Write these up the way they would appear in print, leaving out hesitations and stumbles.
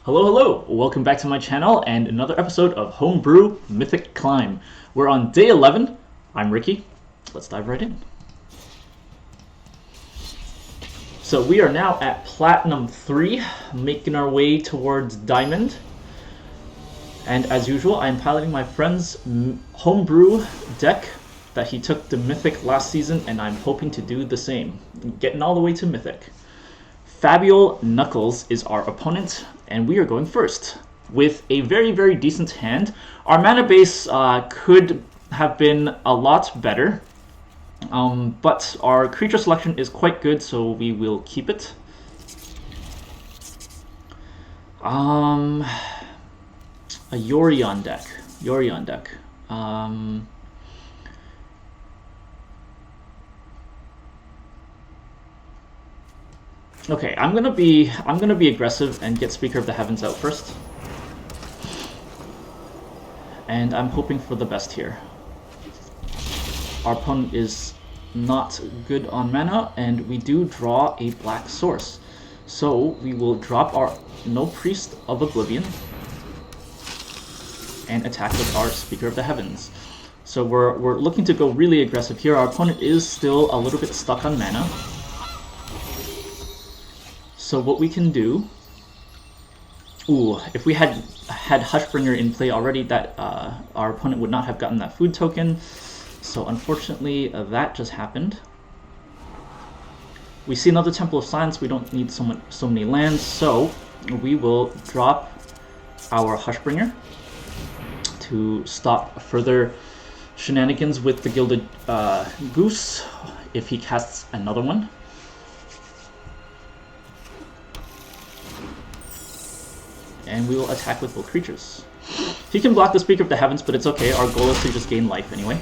Hello, welcome back to my channel and another episode of Homebrew Mythic Climb. We're on day 11. I'm Ricky. Let's dive right in. So we are now at Platinum 3, making our way towards Diamond. And as usual, I'm piloting my friend's Homebrew deck that he took to Mythic last season, and I'm hoping to do the same, getting all the way to Mythic. Fabial Knuckles is our opponent, and we are going first with a very decent hand. Our mana base could have been a lot better, but our creature selection is quite good, so we will keep it. A Yorion deck. Okay, I'm gonna be aggressive and get Speaker of the Heavens out first. And I'm hoping for the best here. Our opponent is not good on mana, and we do draw a black source. So we will drop our No Priest of Oblivion and attack with our Speaker of the Heavens. So we're looking to go really aggressive here. Our opponent is still a little bit stuck on mana. So what we can do, if we had Hushbringer in play already, that our opponent would not have gotten that food token. So unfortunately, that just happened. We see another Temple of Silence. We don't need so many lands, so we will drop our Hushbringer to stop further shenanigans with the Gilded Goose if he casts another one. And we will attack with both creatures. He can block the Speaker of the Heavens, but it's okay. Our goal is to just gain life anyway.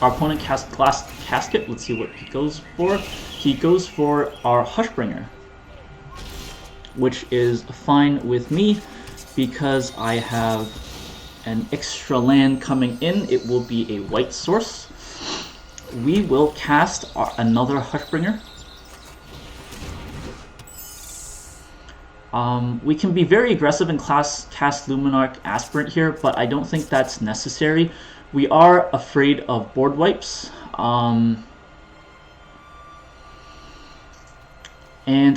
Our opponent casts Casket. Let's see what he goes for. He goes for our Hushbringer, which is fine with me because I have an extra land coming in. It will be a white source. We will cast another Hushbringer. We can be very aggressive and cast Luminarch Aspirant here, but I don't think that's necessary. We are afraid of board wipes. And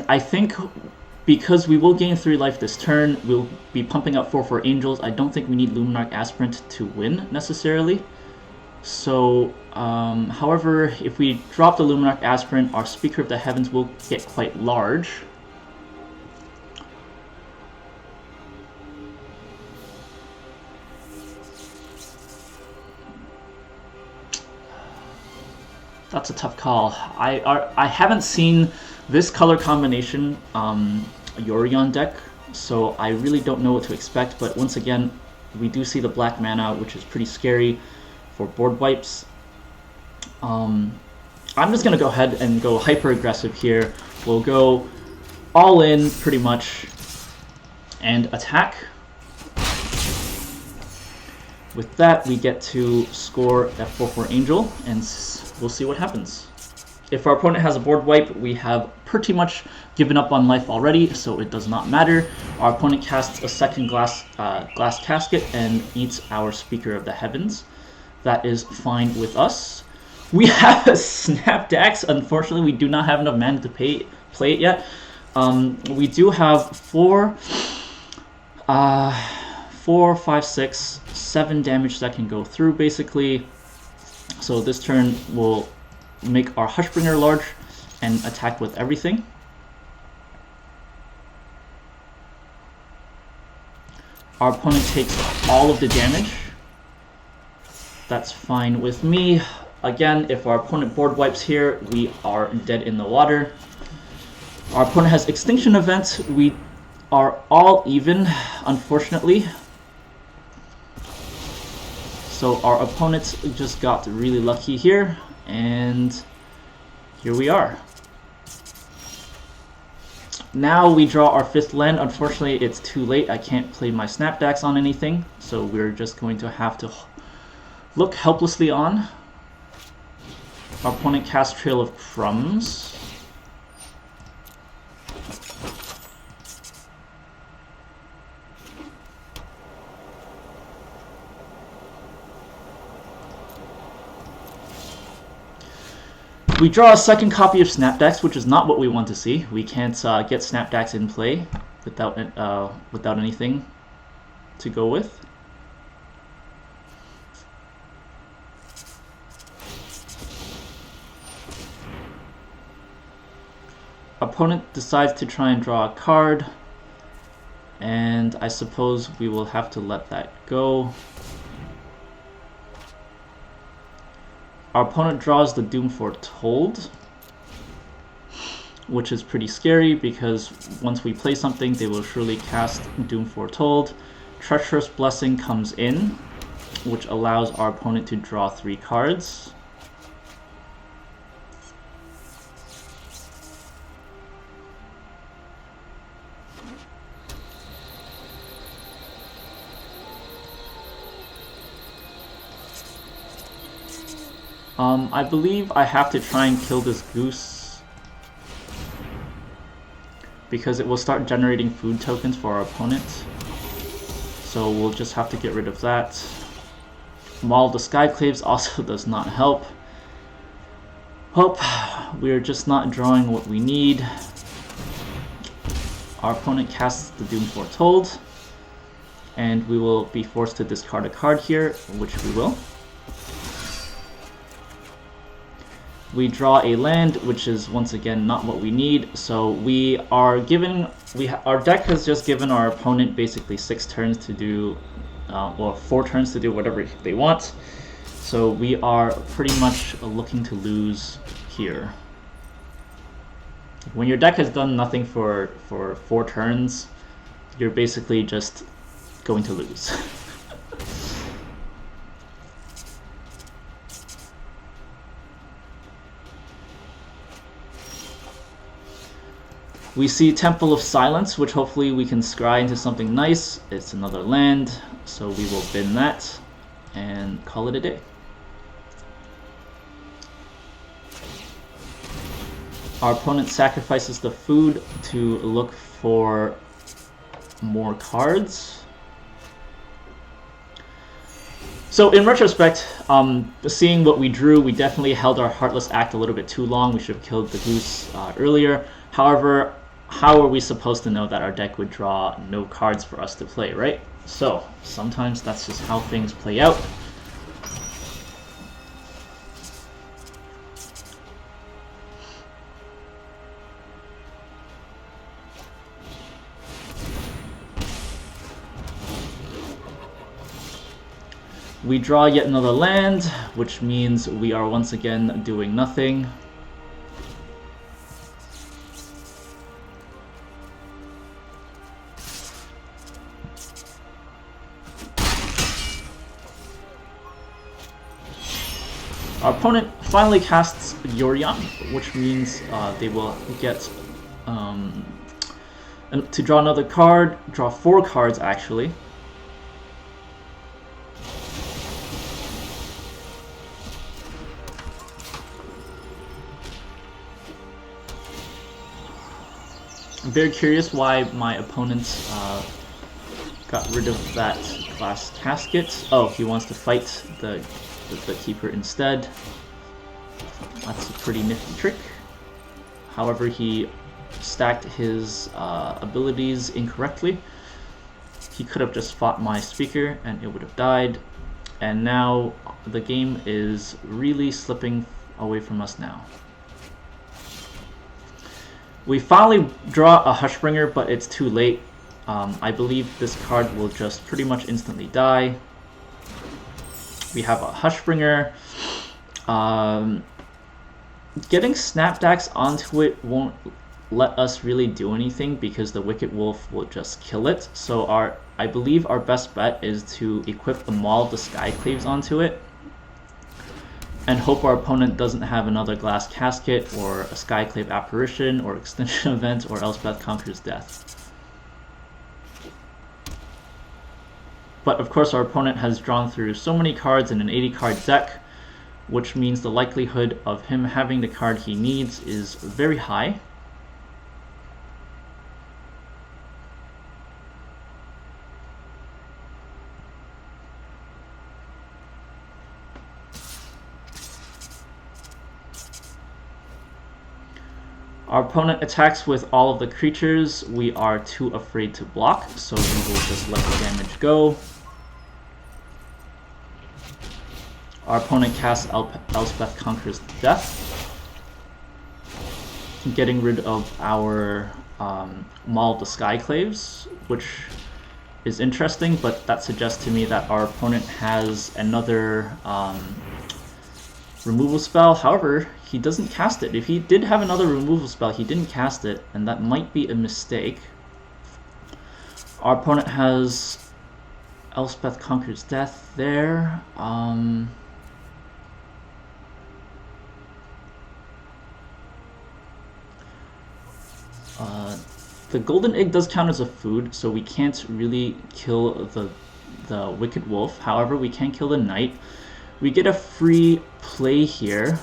I think because we will gain 3 life this turn, we'll be pumping out 4/4 Angels. I don't think we need Luminarch Aspirant to win, necessarily. So, however, if we drop the Luminarch Aspirant, our Speaker of the Heavens will get quite large. That's a tough call. I haven't seen this color combination Yorion deck, so I really don't know what to expect, but once again, we do see the black mana, which is pretty scary for board wipes. I'm just going to go ahead and go hyper aggressive here. We'll go all in pretty much and attack. With that, we get to score that 4/4 Angel, and we'll see what happens. If our opponent has a board wipe, we have pretty much given up on life already, so it does not matter. Our opponent casts a second glass casket and eats our Speaker of the Heavens. That is fine with us. We have a snapdax. Unfortunately, we do not have enough mana to play it yet. We do have 4, 5, 6, 7 damage that can go through, basically. So this turn we'll make our Hushbringer large and attack with everything. Our opponent takes all of the damage. That's fine with me. Again, if our opponent board wipes here, we are dead in the water. Our opponent has Extinction Event. We are all even, unfortunately. So our opponent just got really lucky here, and here we are. Now we draw our 5th land. Unfortunately, it's too late. I can't play my snapdax on anything, so we're just going to have to look helplessly on. Our opponent casts Trail of Crumbs. We draw a second copy of Snapdax, which is not what we want to see. We can't get Snapdax in play without anything to go with. Opponent decides to try and draw a card, and I suppose we will have to let that go. Our opponent draws the Doom Foretold, which is pretty scary because once we play something, they will surely cast Doom Foretold. Treacherous Blessing comes in, which allows our opponent to draw 3 cards. I believe I have to try and kill this goose because it will start generating food tokens for our opponent. So we'll just have to get rid of that. Maul the Skyclaves also does not help. We're just not drawing what we need. Our opponent casts the Doom Foretold, and we will be forced to discard a card here, which we will. We draw a land, which is once again not what we need. So we are given, our deck has just given our opponent basically 6 turns to do, or 4 turns to do whatever they want. So we are pretty much looking to lose here. When your deck has done nothing for 4 turns, you're basically just going to lose. We see Temple of Silence, which hopefully we can scry into something nice. It's another land, so we will bin that and call it a day. Our opponent sacrifices the food to look for more cards. So in retrospect, seeing what we drew, we definitely held our Heartless Act a little bit too long. We should have killed the goose earlier. However, how are we supposed to know that our deck would draw no cards for us to play, right? So sometimes that's just how things play out. We draw yet another land, which means we are once again doing nothing. Our opponent finally casts Yorion, which means they will get to draw another card, draw 4 cards actually. I'm very curious why my opponent got rid of that glass casket. Oh, he wants to fight the keeper instead. That's a pretty nifty trick. However, he stacked his abilities incorrectly. He could have just fought my speaker and it would have died. And now the game is really slipping away from us now. We finally draw a Hushbringer, but it's too late. I believe this card will just pretty much instantly die. We have a Hushbringer. Getting Snapdax onto it won't let us really do anything because the Wicked Wolf will just kill it. So I believe our best bet is to equip the Maul of the Skyclaves onto it and hope our opponent doesn't have another Glass Casket or a Skyclave Apparition or Extinction Event or Elspeth Conquers Death. But of course our opponent has drawn through so many cards in an 80 card deck, which means the likelihood of him having the card he needs is very high. Our opponent attacks with all of the creatures. We are too afraid to block, so we will just let the damage go. Our opponent casts Elspeth Conquers Death, getting rid of our Maul of the Skyclaves, which is interesting, but that suggests to me that our opponent has another removal spell. However, he doesn't cast it. If he did have another removal spell, he didn't cast it, and that might be a mistake. Our opponent has Elspeth Conquers Death there. The golden egg does count as a food, so we can't really kill the wicked wolf. However, we can kill the knight. We get a free play here.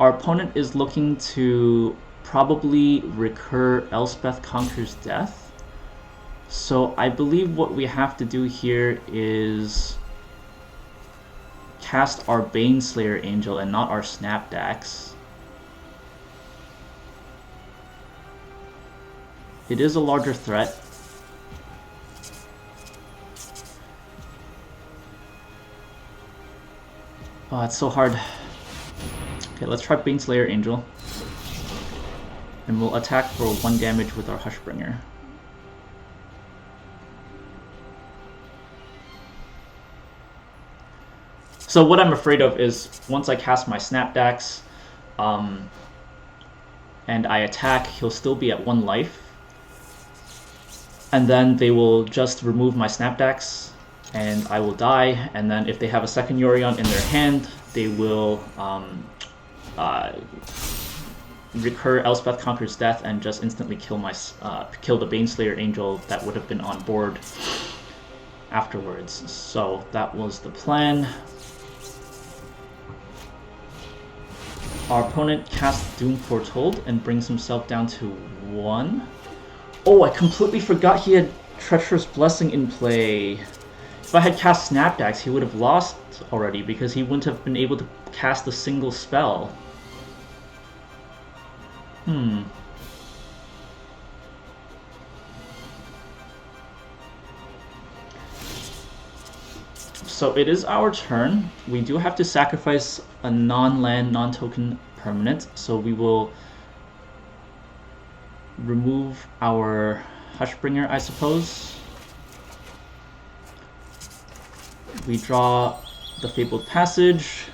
Our opponent is looking to probably recur Elspeth Conquers Death. So I believe what we have to do here is cast our Baneslayer Angel and not our Snapdax. It is a larger threat. Oh, it's so hard. Okay, let's try Baneslayer Angel. And we'll attack for 1 damage with our Hushbringer. So what I'm afraid of is once I cast my Snapdax and I attack, he'll still be at 1 life. And then they will just remove my Snapdax and I will die. And then if they have a second Yorion in their hand, they will recur Elspeth Conquers Death and just instantly kill kill the Baneslayer Angel that would have been on board afterwards. So that was the plan. Our opponent casts Doom Foretold and brings himself down to 1. Oh, I completely forgot he had Treacherous Blessing in play. If I had cast Snapdax, he would have lost already because he wouldn't have been able to cast a single spell. So it is our turn. We do have to sacrifice a non-land, non-token permanent, so we will remove our Hushbringer, I suppose. We draw the Fabled Passage.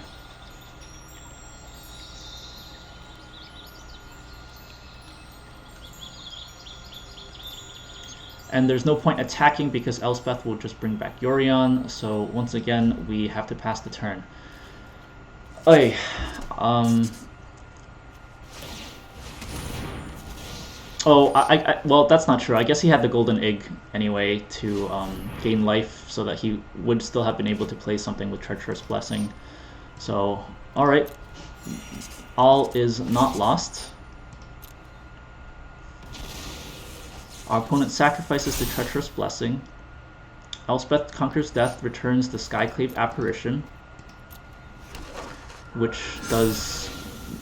And there's no point attacking because Elspeth will just bring back Yorion, so once again we have to pass the turn. Oy. Well, that's not true. I guess he had the golden egg anyway to gain life so that he would still have been able to play something with Treacherous Blessing. So, alright. All is not lost. Our opponent sacrifices the Treacherous Blessing. Elspeth Conquers Death returns the Skyclave Apparition, which does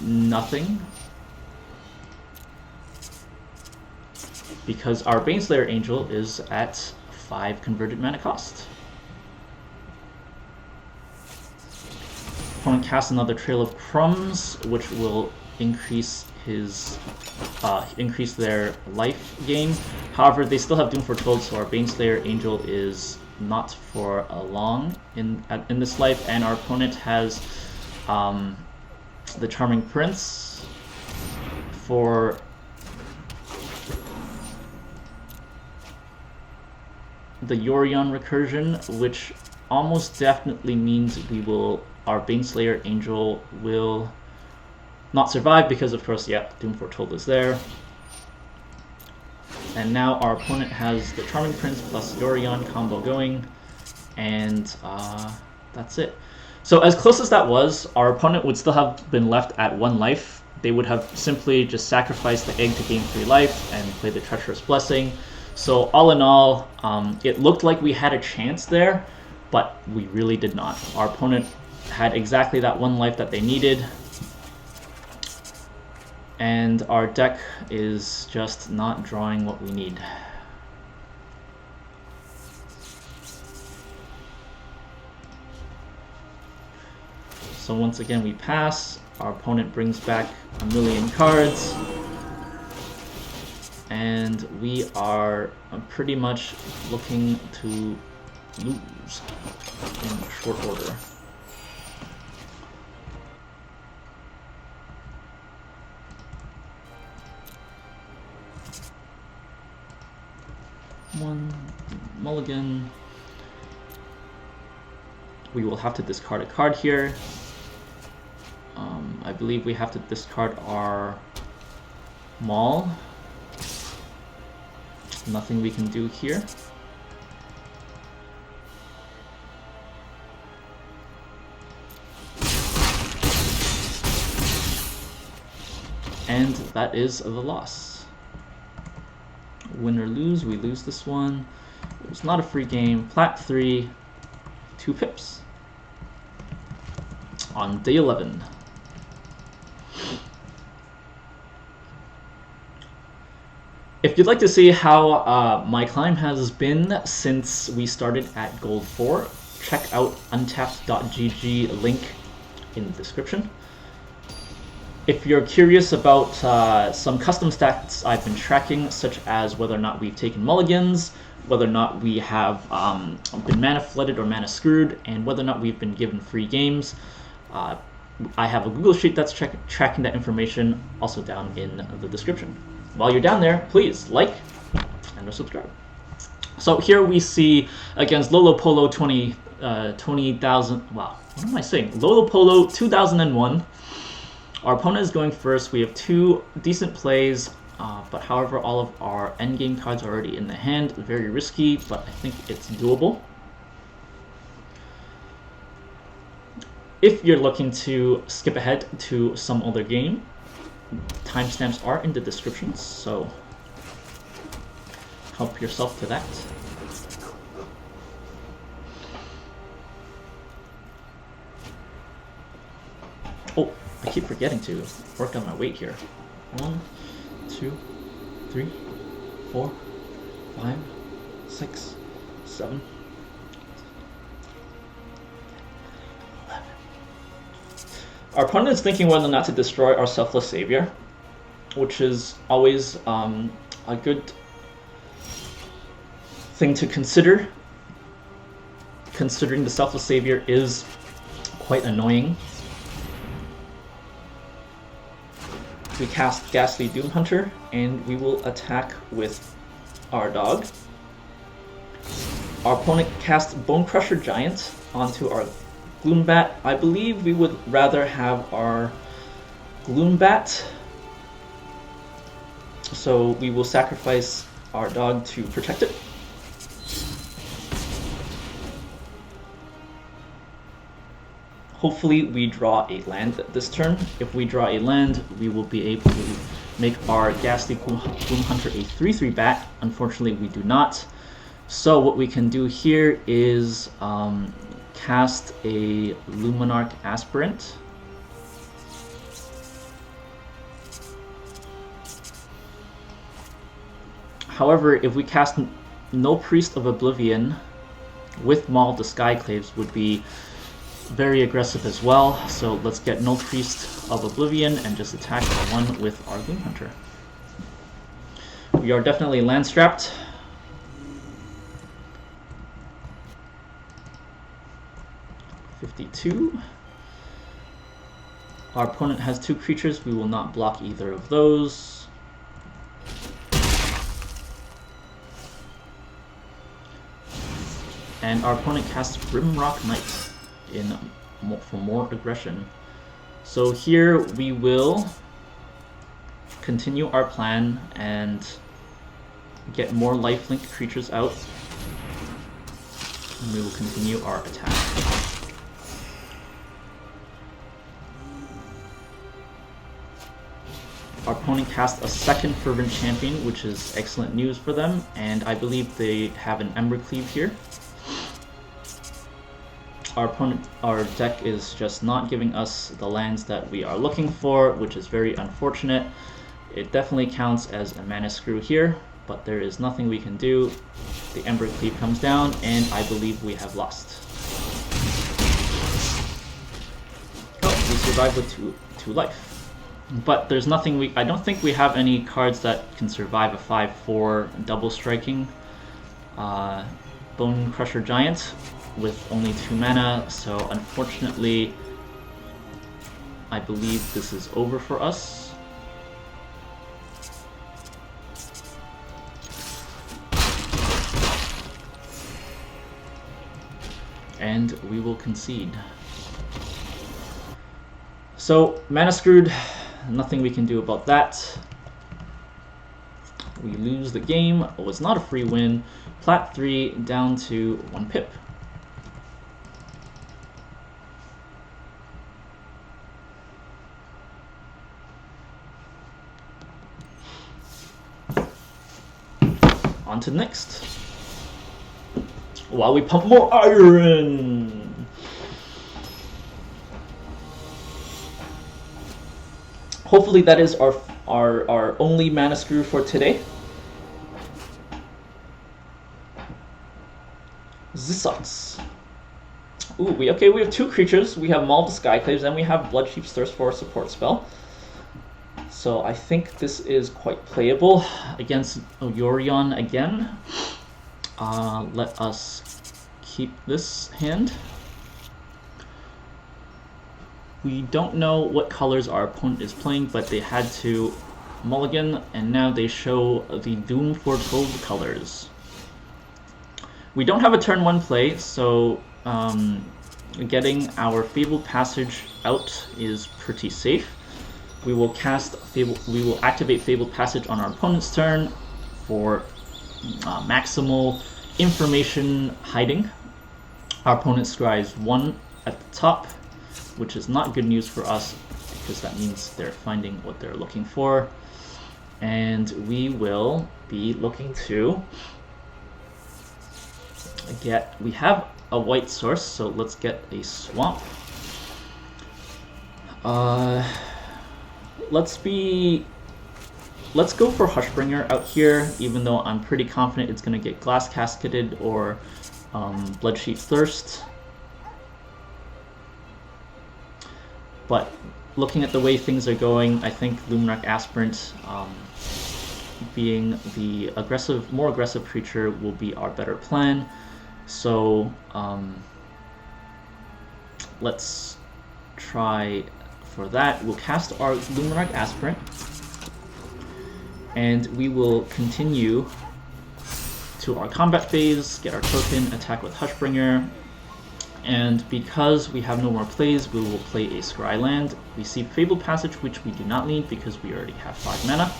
nothing, because our Baneslayer Angel is at 5 converted mana cost. Opponent casts another Trail of Crumbs, which will increase his increase their life gain. However, they still have Doom Foretold, so our Baneslayer Angel is not for long in this life, and our opponent has the Charming Prince for the Yorion recursion, which almost definitely means our Baneslayer Angel will not survive because, of course, yeah, Doom Foretold is there. And now our opponent has the Charming Prince plus Yorion combo going. and that's it. So as close as that was, our opponent would still have been left at 1 life. They would have simply just sacrificed the egg to gain 3 life and play the Treacherous Blessing. So all in all, it looked like we had a chance there, but we really did not. Our opponent had exactly that 1 life that they needed, and our deck is just not drawing what we need. So once again we pass, our opponent brings back a million cards, and we are pretty much looking to lose in short order. One mulligan. We will have to discard a card here. I believe we have to discard our maul. Nothing we can do here. And that is the loss. Win or lose, we lose this one. It was not a free game. Plat 3, 2 pips. On day 11. If you'd like to see how my climb has been since we started at Gold 4, check out untapped.gg, link in the description. If you're curious about some custom stats I've been tracking, such as whether or not we've taken mulligans, whether or not we have been mana flooded or mana screwed, and whether or not we've been given free games, I have a Google Sheet that's tracking that information, also down in the description. While you're down there, please like and subscribe. So here we see against Lolo Polo 20,000. Wow, what am I saying? Lolo Polo 2001. Our opponent is going first. We have 2 decent plays, but however, all of our endgame cards are already in the hand. Very risky, but I think it's doable. If you're looking to skip ahead to some other game, timestamps are in the description, so help yourself to that. Oh, I keep forgetting to work on my weight here. 1, 2, 3, 4, 5, 6, 7. Our opponent is thinking whether or not to destroy our Selfless Savior, which is always a good thing to consider, considering the Selfless Savior is quite annoying. We cast Ghastly Doom Hunter, and we will attack with our dog. Our opponent casts Bone Crusher Giant onto our Gloombat. I believe we would rather have our Gloombat, so we will sacrifice our dog to protect it. Hopefully we draw a land this turn. If we draw a land, we will be able to make our Ghastly Gloom Hunter a 3/3 bat. Unfortunately, we do not. So what we can do here is cast a Luminarch Aspirant. However, if we cast no Priest of Oblivion with Maul, the Skyclaves would be very aggressive as well. So let's get no Priest of Oblivion and just attack the one with our Gloom Hunter. We are definitely land strapped. Our opponent has 2 creatures. We will not block either of those. And our opponent casts Grimrock Knight for more aggression. So here we will continue our plan and get more lifelink creatures out. And we will continue our attack. Our opponent cast a second Fervent Champion, which is excellent news for them, and I believe they have an Ember Cleave here. Our deck is just not giving us the lands that we are looking for, which is very unfortunate. It definitely counts as a mana screw here, but there is nothing we can do. The Ember Cleave comes down, and I believe we have lost. Oh, we survived with two life. But there's nothing I don't think we have any cards that can survive a 5/4 double striking Bone Crusher Giant with only 2 mana, so unfortunately I believe this is over for us. And we will concede. So, mana screwed. Nothing we can do about that. We lose the game. It was not a free win. Plat 3 down to 1 pip. On to the next. While we pump more iron. Hopefully that is our only mana screw for today. This sucks. Ooh, we have 2 creatures. We have Maul the Skyclaves, and we have Bloodsheep's Thirst for a support spell. So I think this is quite playable against Yorion again. Let us keep this hand. We don't know what colors our opponent is playing, but they had to mulligan, and now they show the Doom Foretold colors. We don't have a turn 1 play, so getting our Fabled Passage out is pretty safe. We will activate Fabled Passage on our opponent's turn for maximal information hiding. Our opponent scries 1 at the top, which is not good news for us because that means they're finding what they're looking for. And we will be looking to we have a white source, so let's get a swamp. Let's go for Hushbringer out here, even though I'm pretty confident it's going to get Glass Casketed or Bloodsheep's Thirst. But looking at the way things are going, I think Luminarch Aspirant, being the more aggressive creature, will be our better plan. So let's try for that. We'll cast our Luminarch Aspirant, and we will continue to our combat phase, get our token, attack with Hushbringer. And because we have no more plays, we will play a Scry land. We see Fabled Passage, which we do not need because we already have 5 mana.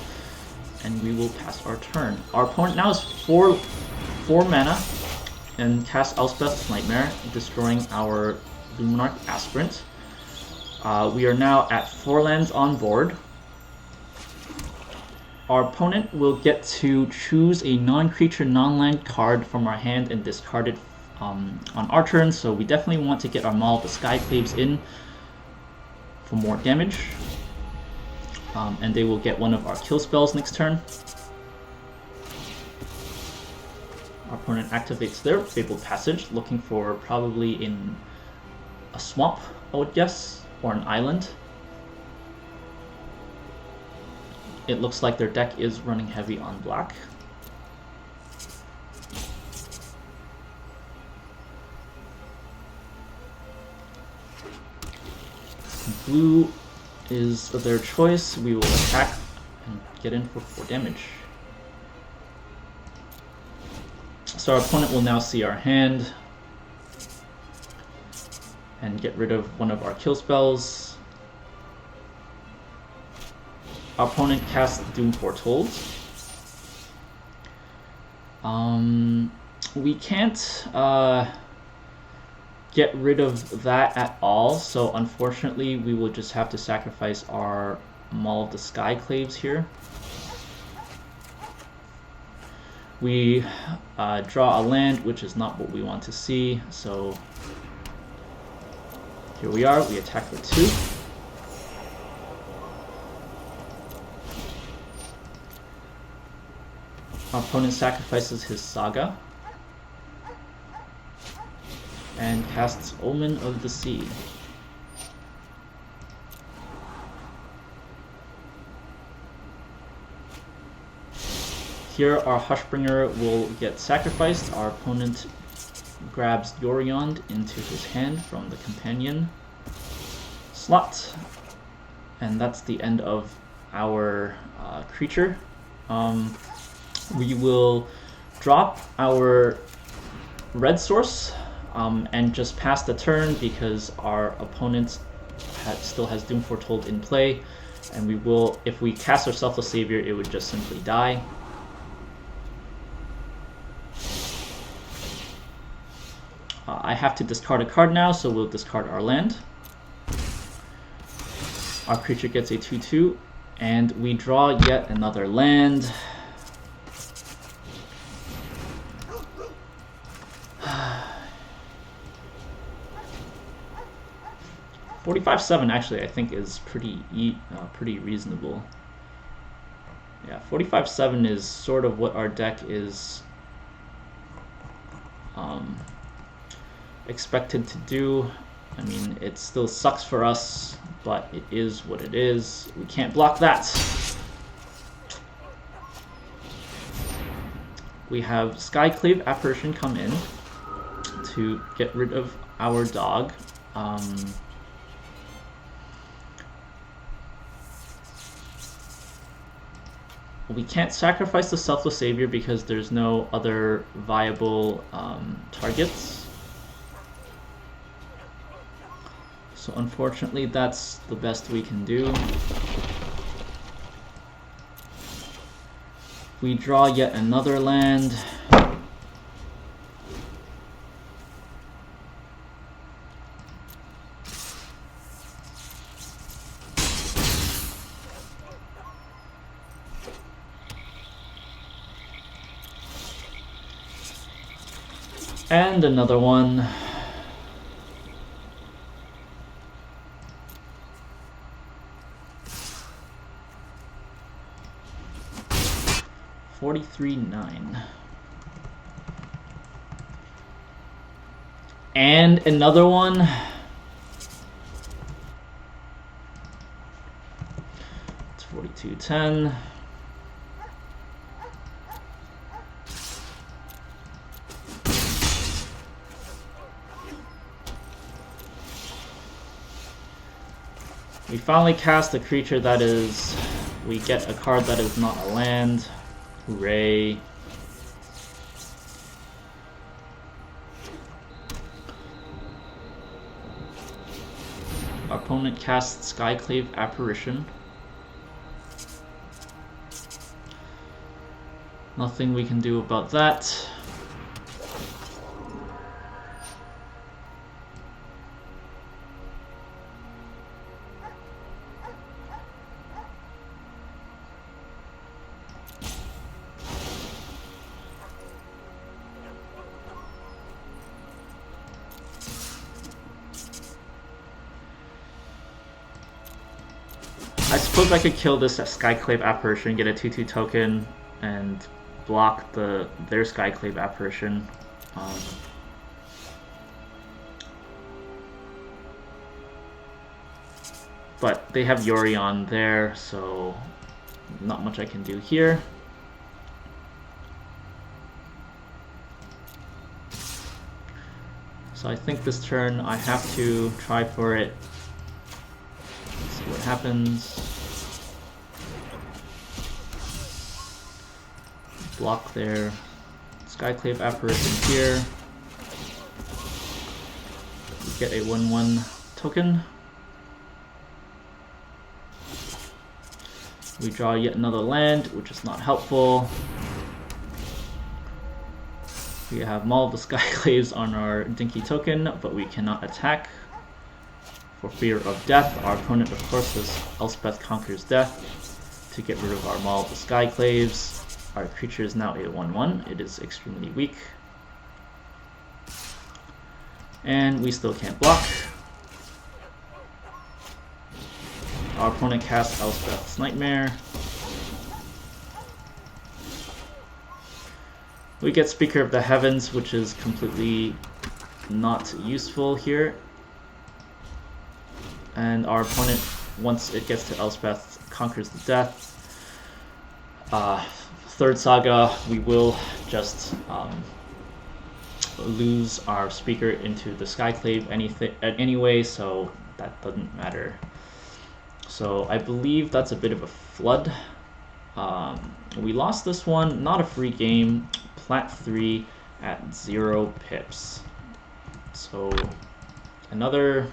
And we will pass our turn. Our opponent now has 4 mana and casts Elspeth's Nightmare, destroying our Luminarch Aspirant. We are now at 4 lands on board. Our opponent will get to choose a non-creature, non-land card from our hand and discard it on our turn, so we definitely want to get our Maul the Skyclaves in for more damage. And they will get one of our kill spells next turn. Our opponent activates their Fabled Passage, looking for probably in a swamp, I would guess, or an island. It looks like their deck is running heavy on black. Blue is their choice. We will attack and get in for 4 damage. So our opponent will now see our hand and get rid of one of our kill spells. Our opponent casts Doom Foretold. We can't get rid of that at all, so unfortunately we will just have to sacrifice our Maul of the Skyclaves here. We draw a land, which is not what we want to see, so here we are, we attack for 2. Our opponent sacrifices his Saga and casts Omen of the Sea. Here our Hushbringer will get sacrificed. Our opponent grabs Yorion into his hand from the companion slot. And that's the end of our creature. We will drop our red source and just pass the turn because our opponent still has Doom Foretold in play. And we will, if we cast our Selfless Savior, it would just simply die. I have to discard a card now, so we'll discard our land. Our creature gets a 2/2, and we draw yet another land. $45.7 actually I think is pretty reasonable. Yeah, 45.7 is sort of what our deck is expected to do. I mean, it still sucks for us, but it is what it is. We can't block that. We have Skyclave Apparition come in to get rid of our dog. We can't sacrifice the Selfless Savior because there's no other viable targets. So unfortunately, that's the best we can do. We draw yet another land. And another one. $43.9. And another one. It's $42.10. We finally cast a creature that is... We get a card that is not a land. Hooray. Our opponent casts Skyclave Apparition. Nothing we can do about that. I suppose I could kill this Skyclave Apparition, get a 2/2 token, and block their Skyclave Apparition. But they have Yorion there, so not much I can do here. So I think this turn I have to try for it. See what happens. Block their Skyclave Apparition here. We get a 1/1 token. We draw yet another land, which is not helpful. We have Maul of the Skyclaves on our Dinky token, but we cannot attack for fear of death. Our opponent, of course, has Elspeth Conquers Death to get rid of our Maul of the Skyclaves. Our creature is now a 1/1. It is extremely weak. And we still can't block. Our opponent casts Elspeth's Nightmare. We get Speaker of the Heavens, which is completely not useful here. And our opponent, once it gets to Elspeth, conquers the death. Third Saga, we will just lose our Speaker into the Skyclave anyway, so that doesn't matter. So I believe that's a bit of a flood. We lost this one, not a free game. Plat 3 at 0 pips. So another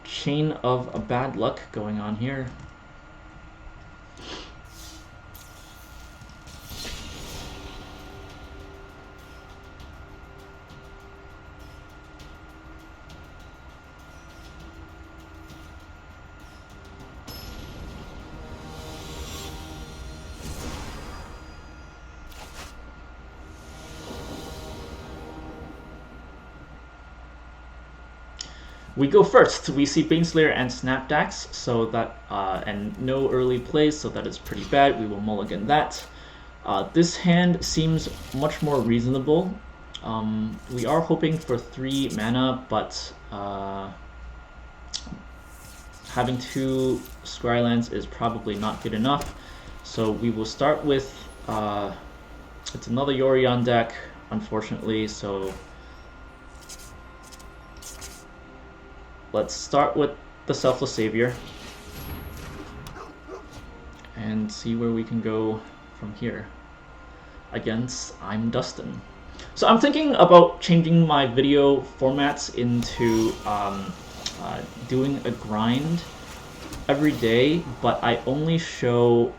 chain of a bad luck going on here. We go first. We see Baneslayer and snapdax, so that and no early plays, so that is pretty bad. We will mulligan that. This hand seems much more reasonable. We are hoping for 3 mana, but having 2 Scrylands is probably not good enough. So we will start with it's another Yorion deck, unfortunately. So let's start with the Selfless Savior and see where we can go from here against I'm Dustin. So I'm thinking about changing my video formats into doing a grind every day, but I only show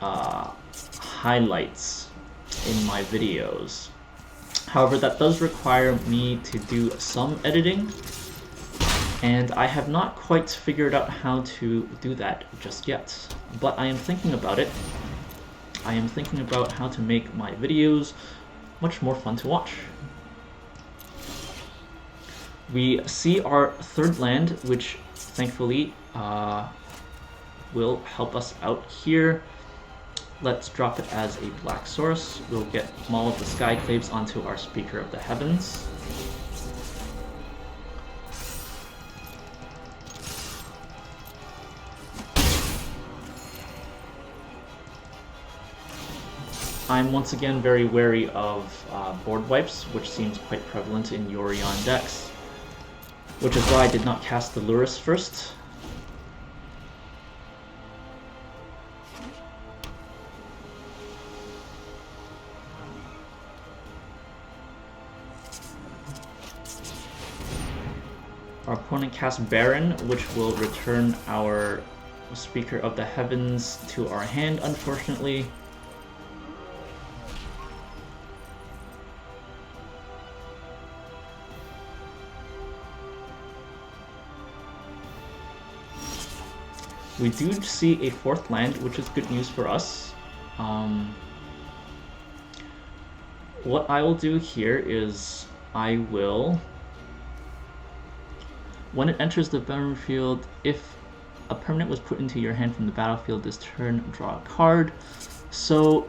highlights in my videos. However, that does require me to do some editing, and I have not quite figured out how to do that just yet. But I am thinking about it. I am thinking about how to make my videos much more fun to watch. We see our 3rd land, which thankfully will help us out here. Let's drop it as a black source. We'll get Maul of the Skyclaves onto our Speaker of the Heavens. I'm once again very wary of board wipes, which seems quite prevalent in Yorion decks, which is why I did not cast the Lurrus first. Our opponent casts Baron, which will return our Speaker of the Heavens to our hand, unfortunately. We do see a 4th land, which is good news for us. What I will do here is I will, when it enters the battlefield, if a permanent was put into your hand from the battlefield this turn, draw a card. So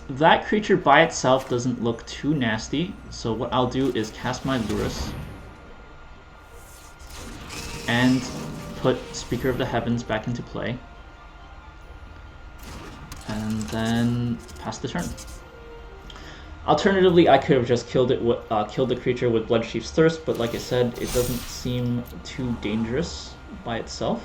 that creature by itself doesn't look too nasty. So what I'll do is cast my Lurrus and put Speaker of the Heavens back into play, and then pass the turn. Alternatively, I could have just killed the creature with Bloodchief's Thirst, but like I said, it doesn't seem too dangerous by itself.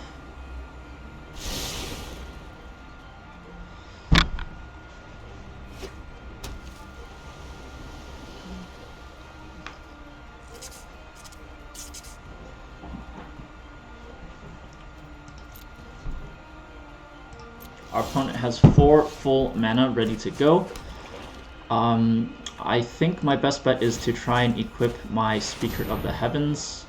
Our opponent has 4 full mana ready to go. I think my best bet is to try and equip my Speaker of the Heavens.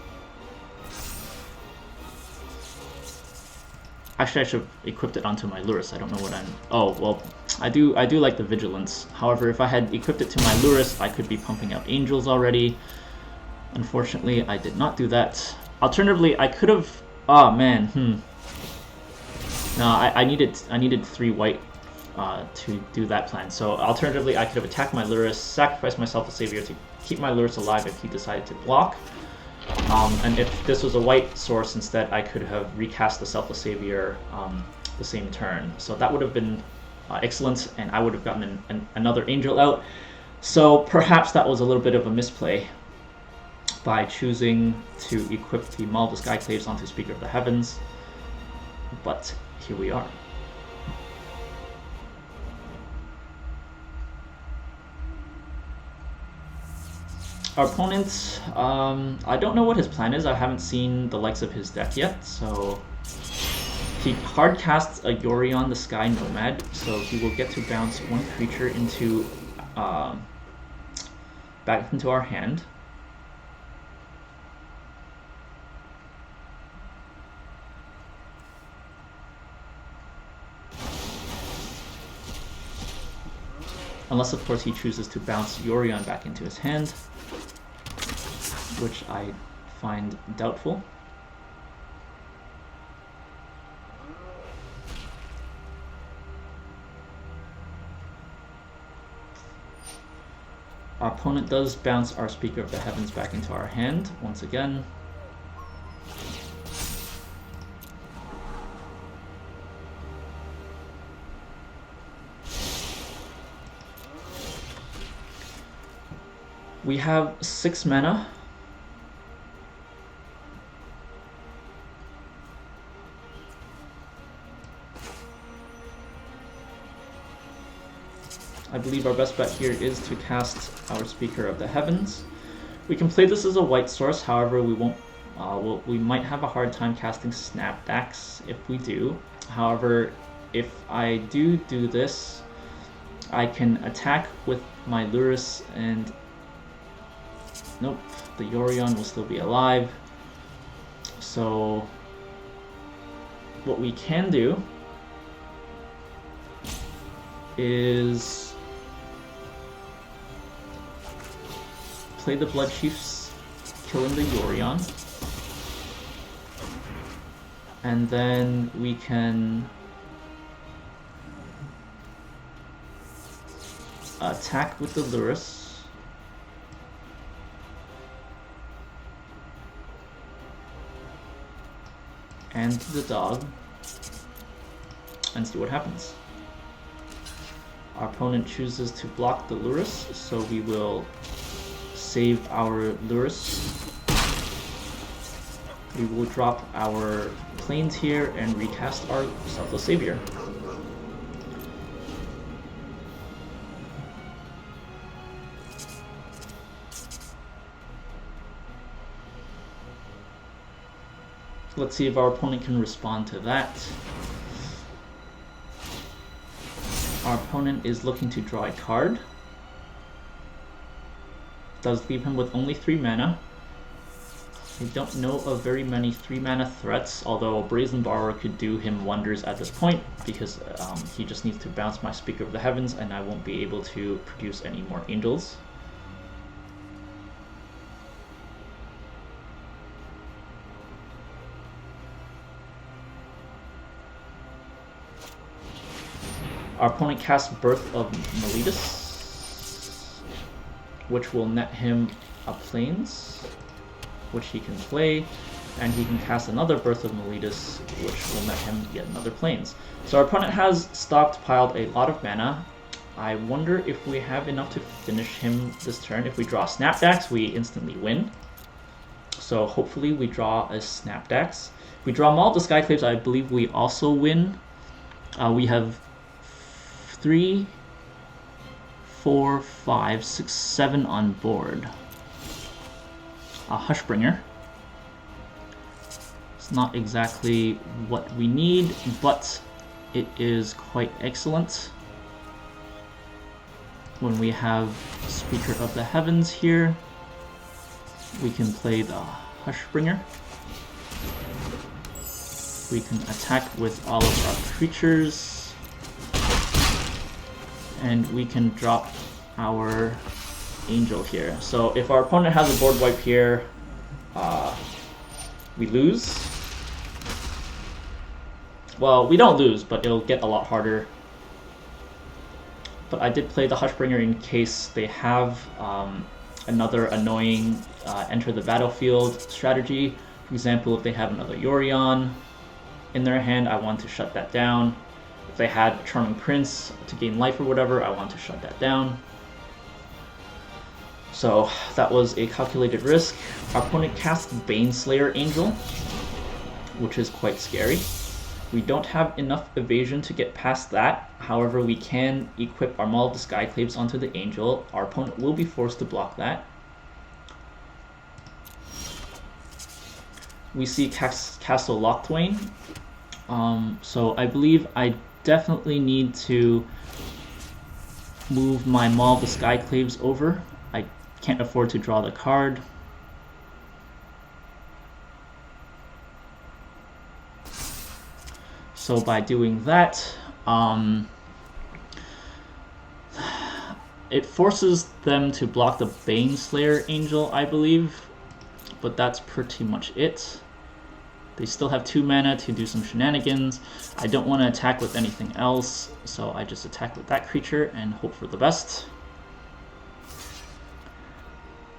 Actually, I should have equipped it onto my Lurrus. I don't know what I'm... Oh, well, I do like the Vigilance. However, if I had equipped it to my Lurrus, I could be pumping out Angels already. Unfortunately, I did not do that. Alternatively, I could have... Oh, man, No, I needed 3 white to do that plan. So alternatively, I could have attacked my Lurrus, sacrificed my Selfless Savior to keep my Lurrus alive if he decided to block. And if this was a white source instead, I could have recast the Selfless Savior the same turn. So that would have been excellent, and I would have gotten another Angel out. So perhaps that was a little bit of a misplay by choosing to equip the Maul the Skyclaves onto Speaker of the Heavens. But here we are. Our opponent, I don't know what his plan is. I haven't seen the likes of his deck yet, so he hard casts a Yorion the Sky Nomad, so he will get to bounce 1 creature into back into our hand. Unless, of course, he chooses to bounce Yorion back into his hand, which I find doubtful. Our opponent does bounce our Speaker of the Heavens back into our hand once again. We have 6 mana. I believe our best bet here is to cast our Speaker of the Heavens. We can play this as a white source, however we won't. We might have a hard time casting snapdax if we do. However, if I do this, I can attack with my Lurrus and... Nope, the Yorion will still be alive. So what we can do is play the Blood Chiefs, killing the Yorion, and then we can attack with the Lurrus. And the dog, and see what happens. Our opponent chooses to block the Lurrus, so we will save our Lurrus. We will drop our plains here and recast our Selfless Savior. Let's see if our opponent can respond to that. Our opponent is looking to draw a card. Does leave him with only 3 mana. I don't know of very many 3 mana threats, although a Brazen Borrower could do him wonders at this point, because he just needs to bounce my Speaker of the Heavens and I won't be able to produce any more Angels. Our opponent casts Birth of Meletis, which will net him a Plains, which he can play, and he can cast another Birth of Meletis, which will net him yet another Plains. So our opponent has stockpiled a lot of mana. I wonder if we have enough to finish him this turn. If we draw Snapdax, we instantly win. So hopefully we draw a Snapdax. If we draw Maul the Skyclaves, I believe we also win. We have 3, 4, 5, 6, 7 on board. A Hushbringer. It's not exactly what we need, but it is quite excellent. when we have Speaker of the Heavens here, we can play the Hushbringer. We can attack with all of our creatures, and we can drop our Angel here. So if our opponent has a board wipe here, we lose. Well, we don't lose, but it'll get a lot harder. But I did play the Hushbringer in case they have another annoying enter the battlefield strategy. For example, if they have another Yorion in their hand, I want to shut that down. If they had Charming Prince to gain life or whatever, I want to shut that down. So that was a calculated risk. Our opponent cast Baneslayer Angel, which is quite scary. We don't have enough evasion to get past that. However, we can equip our Maul of the Skyclaves onto the Angel. Our opponent will be forced to block that. We see Castle Lochthwain. So I believe I definitely need to move my Maul of the Skyclaves over. I can't afford to draw the card. So by doing that, it forces them to block the Baneslayer Angel, I believe, but that's pretty much it. They still have 2 mana to do some shenanigans. I don't want to attack with anything else, so I just attack with that creature and hope for the best.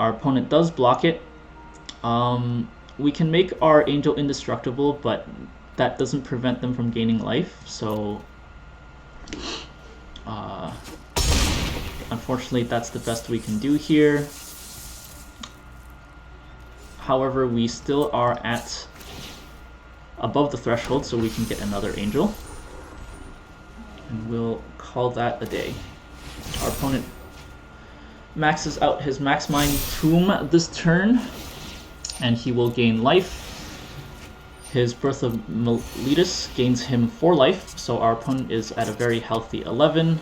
Our opponent does block it. We can make our Angel indestructible, but that doesn't prevent them from gaining life, so unfortunately that's the best we can do here. However, we still are at above the threshold, so we can get another Angel, and we'll call that a day. Our opponent maxes out his Max Mind Tomb this turn, and he will gain life. His Birth of Meletus gains him 4 life, so our opponent is at a very healthy 11.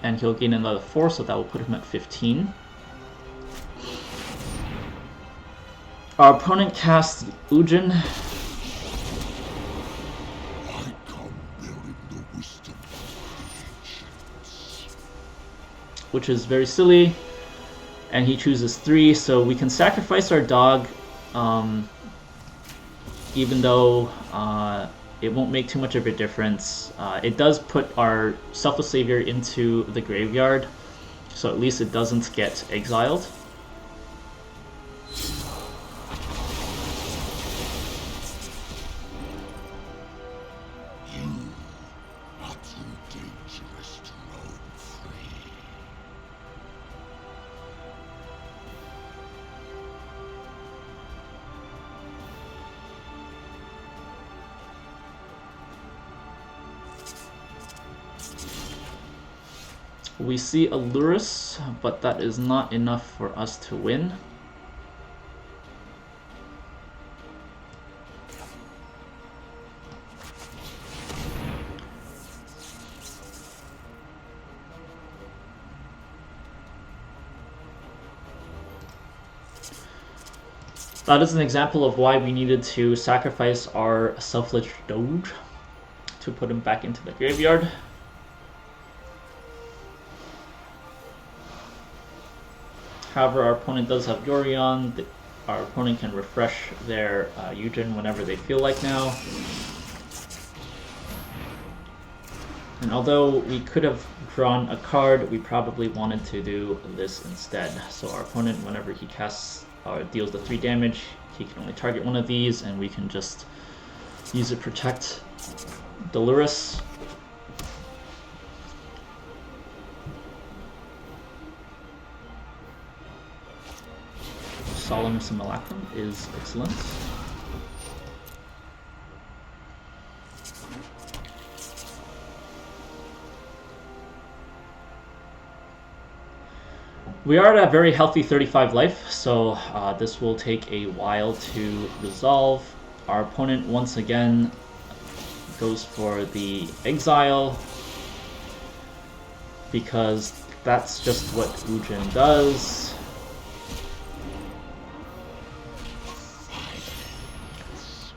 And he'll gain another 4, so that will put him at 15. Our opponent casts Ugin. Which is very silly. And he chooses 3, so we can sacrifice our dog. Even though it won't make too much of a difference. It does put our Selfless Savior into the graveyard, so at least it doesn't get exiled. We see a Lurrus, but that is not enough for us to win. That is an example of why we needed to sacrifice our Selfless Doge to put him back into the graveyard. However, our opponent does have Yorion. Our opponent can refresh their Ugin whenever they feel like now. And although we could have drawn a card, we probably wanted to do this instead. So our opponent, whenever he casts or deals the 3 damage, he can only target one of these, and we can just use it to protect the Lurrus. Solemn Simulacrum is excellent. We are at a very healthy 35 life, so this will take a while to resolve. Our opponent once again goes for the exile, because that's just what Ugin does.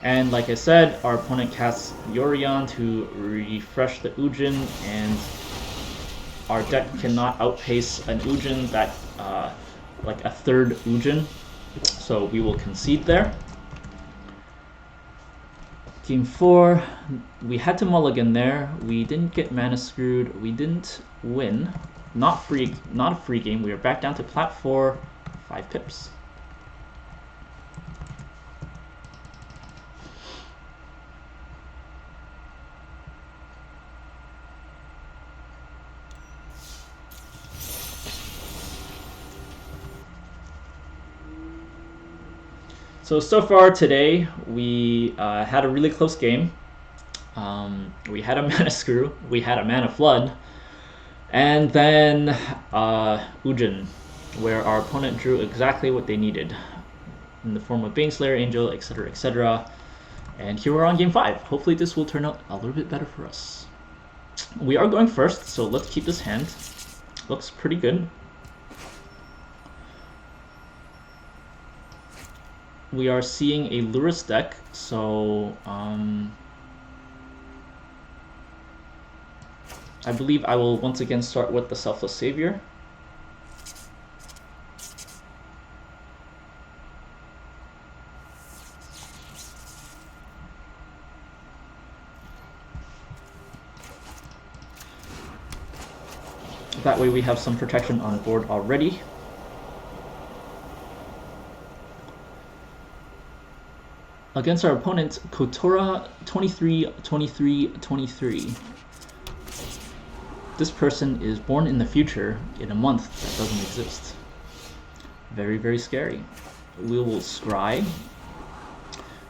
And like I said, our opponent casts Yorion to refresh the Ugin, and our deck cannot outpace an Ugin that, like a third Ugin, so we will concede there. Game 4, we had to mulligan there. We didn't get mana screwed. We didn't win. Not a free game. We are back down to Plat 4, 5 pips. So far today, we had a really close game. We had a mana screw, we had a mana flood, and then Ugin, where our opponent drew exactly what they needed in the form of Baneslayer, Angel, etc., etc. And here we're on game 5. Hopefully this will turn out a little bit better for us. We are going first, so let's keep this hand. Looks pretty good. We are seeing a Lurrus deck, so I believe I will once again start with the Selfless Savior. That way we have some protection on board already. Against our opponent, Kotora 232323. This person is born in the future in a month that doesn't exist. Very, very scary. We will scry.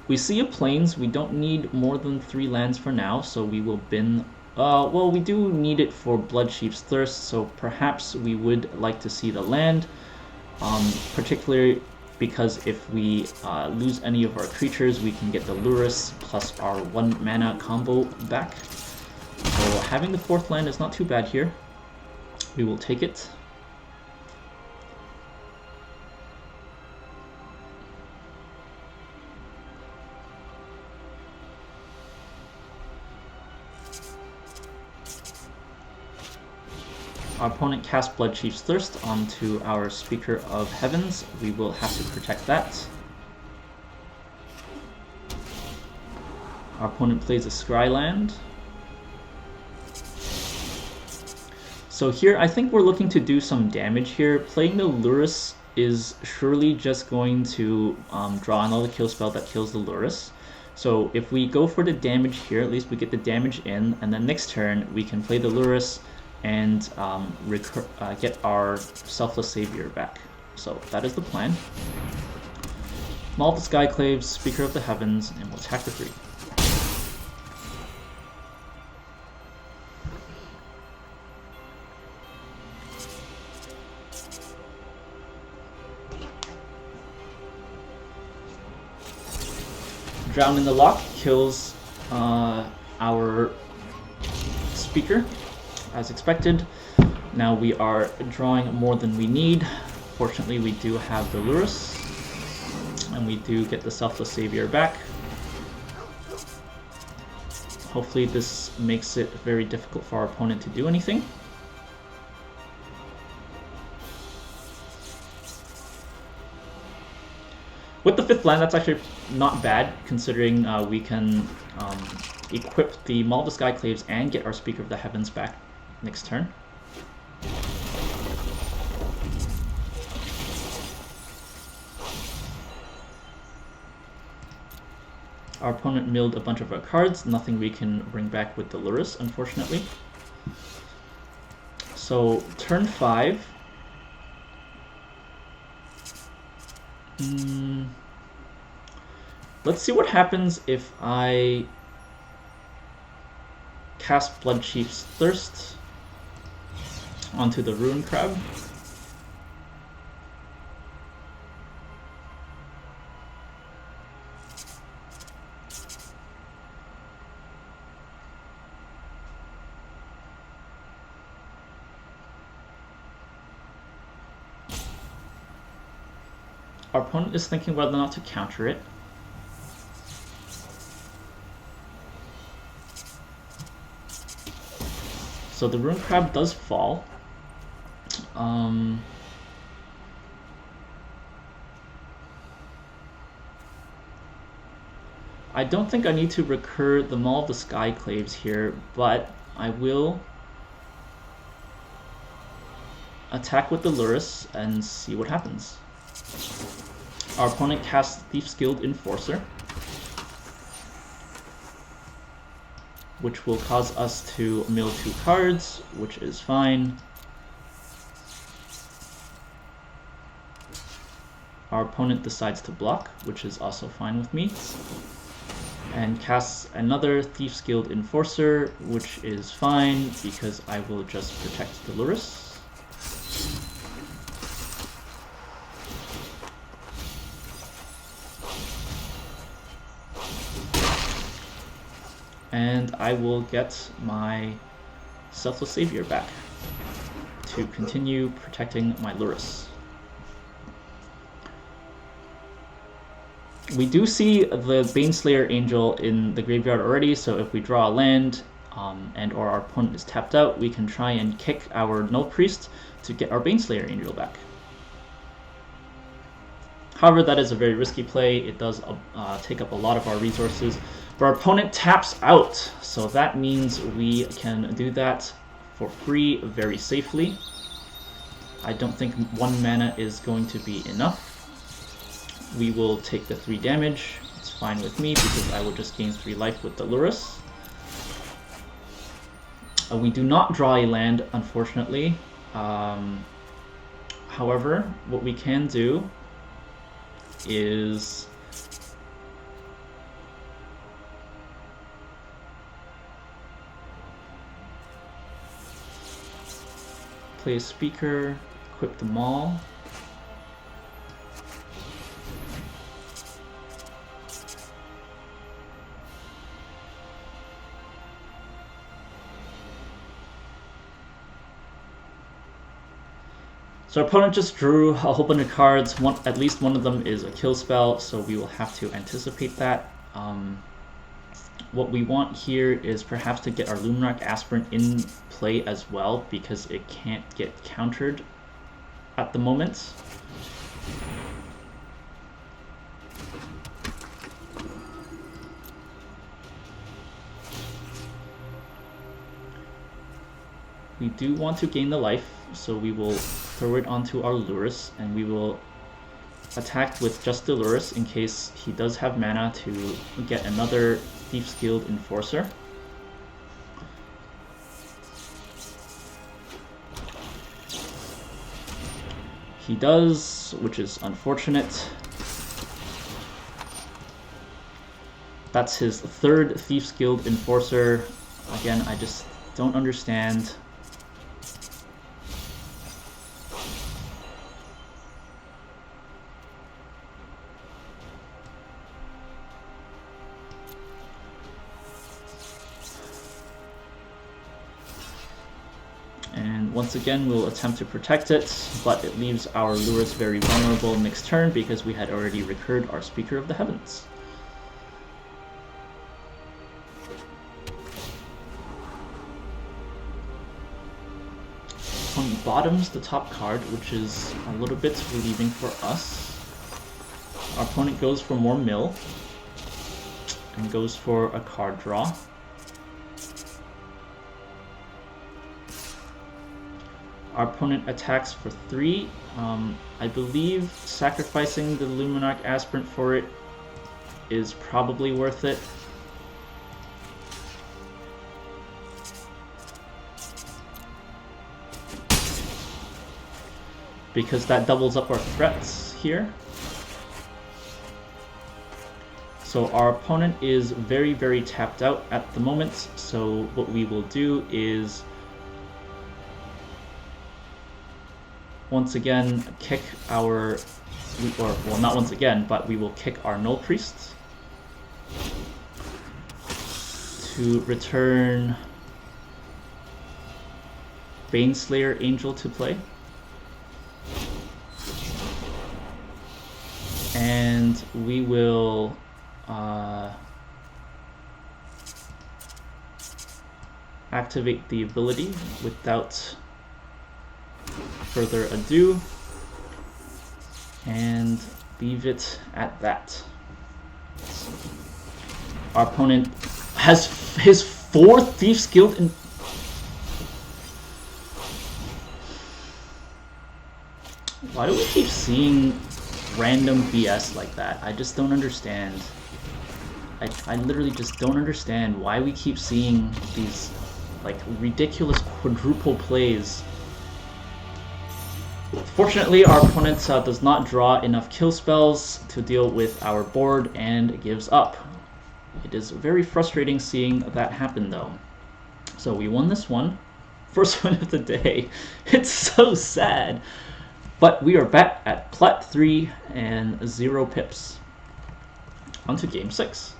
We see a plains. We don't need more than 3 lands for now, so we will bin. Well, we do need it for Bloodchief's Thirst, so perhaps we would like to see the land, particularly because if we lose any of our creatures, we can get the Lurrus plus our 1 mana combo back. So having the 4th land is not too bad here. We will take it. Our opponent casts Bloodchief's Thirst onto our Speaker of Heavens. We will have to protect that. Our opponent plays a Scry land. So here, I think we're looking to do some damage here. Playing the Lurrus is surely just going to draw another kill spell that kills the Lurrus. So if we go for the damage here, at least we get the damage in, and then next turn we can play the Lurrus and get our Selfless Savior back. So that is the plan. Maul the Skyclave, Speaker of the Heavens, and we'll attack the 3. Drown in the Lock kills our Speaker, as expected. Now we are drawing more than we need. Fortunately, we do have the Lurrus, and we do get the Selfless Savior back. Hopefully this makes it very difficult for our opponent to do anything. With the 5th land, that's actually not bad, considering we can equip the Maul the Skyclaves and get our Speaker of the Heavens back next turn. Our opponent milled a bunch of our cards, nothing we can bring back with the Lurrus, unfortunately. So, turn 5. Let's see what happens if I cast Bloodchief's Thirst onto the Ruin Crab. our opponent is thinking whether or not to counter it. So the Rune Crab does fall. I don't think I need to recur the Maul of the Skyclaves here, but I will attack with the Lurrus and see what happens. Our opponent casts Thief's Guild Enforcer, which will cause us to mill 2 cards, which is fine. Our opponent decides to block, which is also fine with me, and casts another Thief's Guild Enforcer, which is fine because I will just protect the Lurrus. And I will get my Selfless Savior back to continue protecting my Lurrus. We do see the Baneslayer Angel in the graveyard already, so if we draw a land and or our opponent is tapped out, we can try and kick our Null Priest to get our Baneslayer Angel back. However, that is a very risky play. It does take up a lot of our resources. But our opponent taps out, so that means we can do that for free very safely. I don't think 1 mana is going to be enough. We will take the 3 damage. It's fine with me because I will just gain 3 life with the Lurrus. We do not draw a land, unfortunately. However, what we can do is play a speaker, equip the maul. So our opponent just drew a whole bunch of cards. At least one of them is a kill spell, so we will have to anticipate that. What we want here is perhaps to get our Luminarch Aspirant in play as well, because it can't get countered at the moment. We do want to gain the life, so we will throw it onto our Lurrus, and we will attack with just the Lurrus in case he does have mana to get another Thief's Guild Enforcer. He does, which is unfortunate. That's his 3rd Thief's Guild Enforcer. Again, I just don't understand. Once again, we'll attempt to protect it, but it leaves our Lurrus very vulnerable next turn because we had already recurred our Speaker of the Heavens. Opponent bottoms the top card, which is a little bit relieving for us. Our opponent goes for more mill and goes for a card draw. Our opponent attacks for 3. I believe sacrificing the Luminarch Aspirant for it is probably worth it. Because that doubles up our threats here. So our opponent is very, very tapped out at the moment, so what we will do is once again kick our, or well, not once again, but we will kick our Null Priest to return Baneslayer Angel to play. And we will activate the ability without further ado and leave it at that. Our opponent has his 4th Thief's Guild in... Why do we keep seeing random BS like that? I just don't understand. I literally just don't understand why we keep seeing these like ridiculous quadruple plays. Fortunately, our opponent does not draw enough kill spells to deal with our board and gives up. It is very frustrating seeing that happen though. So we won this one. First win of the day. It's so sad. But we are back at Plat 3 and 0 pips. On to game 6.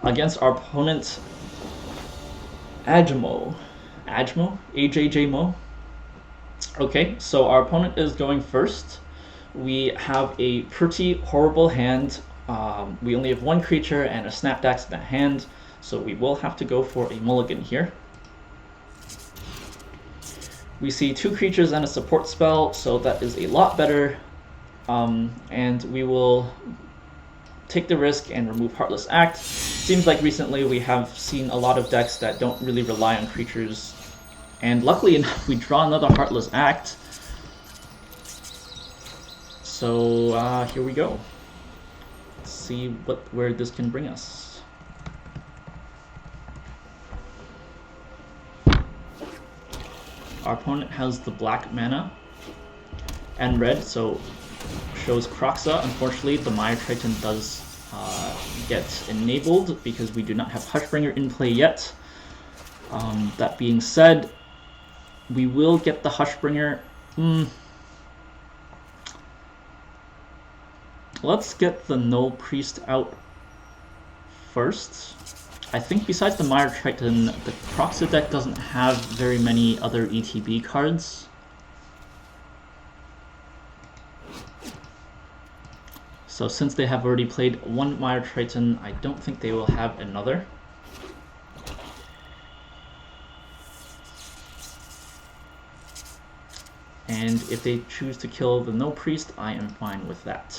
Against our opponent, Ajmo. AJJ-Mo? Okay, so our opponent is going first. We have a pretty horrible hand. We only have 1 creature and a snapdax in that hand, so we will have to go for a mulligan here. We see 2 creatures and a support spell, so that is a lot better. And we will take the risk and remove Heartless Act. Seems like recently we have seen a lot of decks that don't really rely on creatures. And luckily enough, we draw another Heartless Act. So here we go. Let's see where this can bring us. Our opponent has the black mana and red, so shows Kroxa. Unfortunately, the Mire Triton does get enabled because we do not have Hushbringer in play yet. That being said, we will get the Hushbringer. Let's get the Null Priest out first. I think besides the Mire Triton, the Kroxa deck doesn't have very many other ETB cards. So since they have already played 1 Mire Triton, I don't think they will have another. And if they choose to kill the No Priest, I am fine with that.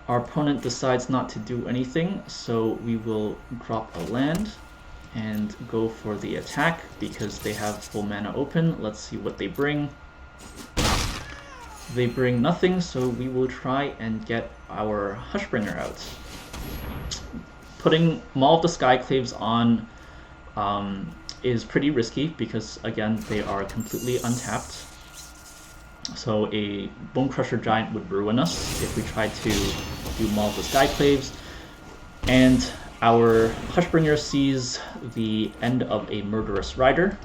Our opponent decides not to do anything, so we will drop a land and go for the attack because they have full mana open. Let's see what they bring. They bring nothing, so we will try and get our Hushbringer out. Putting Maul of the Skyclaves on is pretty risky because, again, they are completely untapped. So a Bone Crusher Giant would ruin us if we tried to do Maul of the Skyclaves. And our Hushbringer sees the end of a Murderous Rider.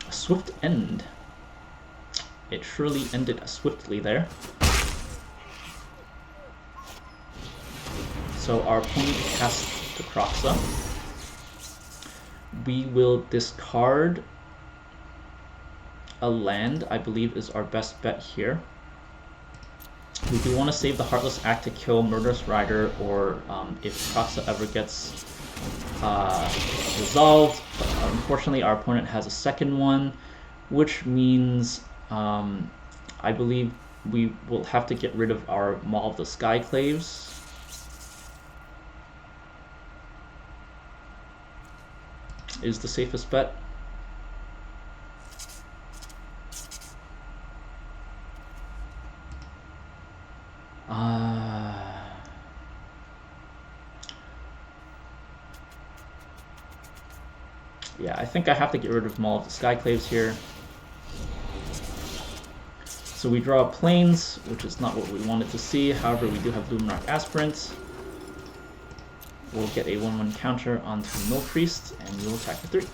A swift end. It surely ended swiftly there. So our opponent casts the Kroxa. We will discard a land, I believe, is our best bet here. We do want to save the Heartless Act to kill Murderous Rider, or if Kroxa ever gets resolved. But unfortunately, our opponent has a second one, which means I believe we will have to get rid of our Maul of the Skyclaves. Is the safest bet. Yeah, I think I have to get rid of Maul of the Skyclaves here. So we draw Plains, which is not what we wanted to see. However, we do have Luminarch Aspirant. We'll get a 1/1 counter onto No Priest, and we'll attack for 3.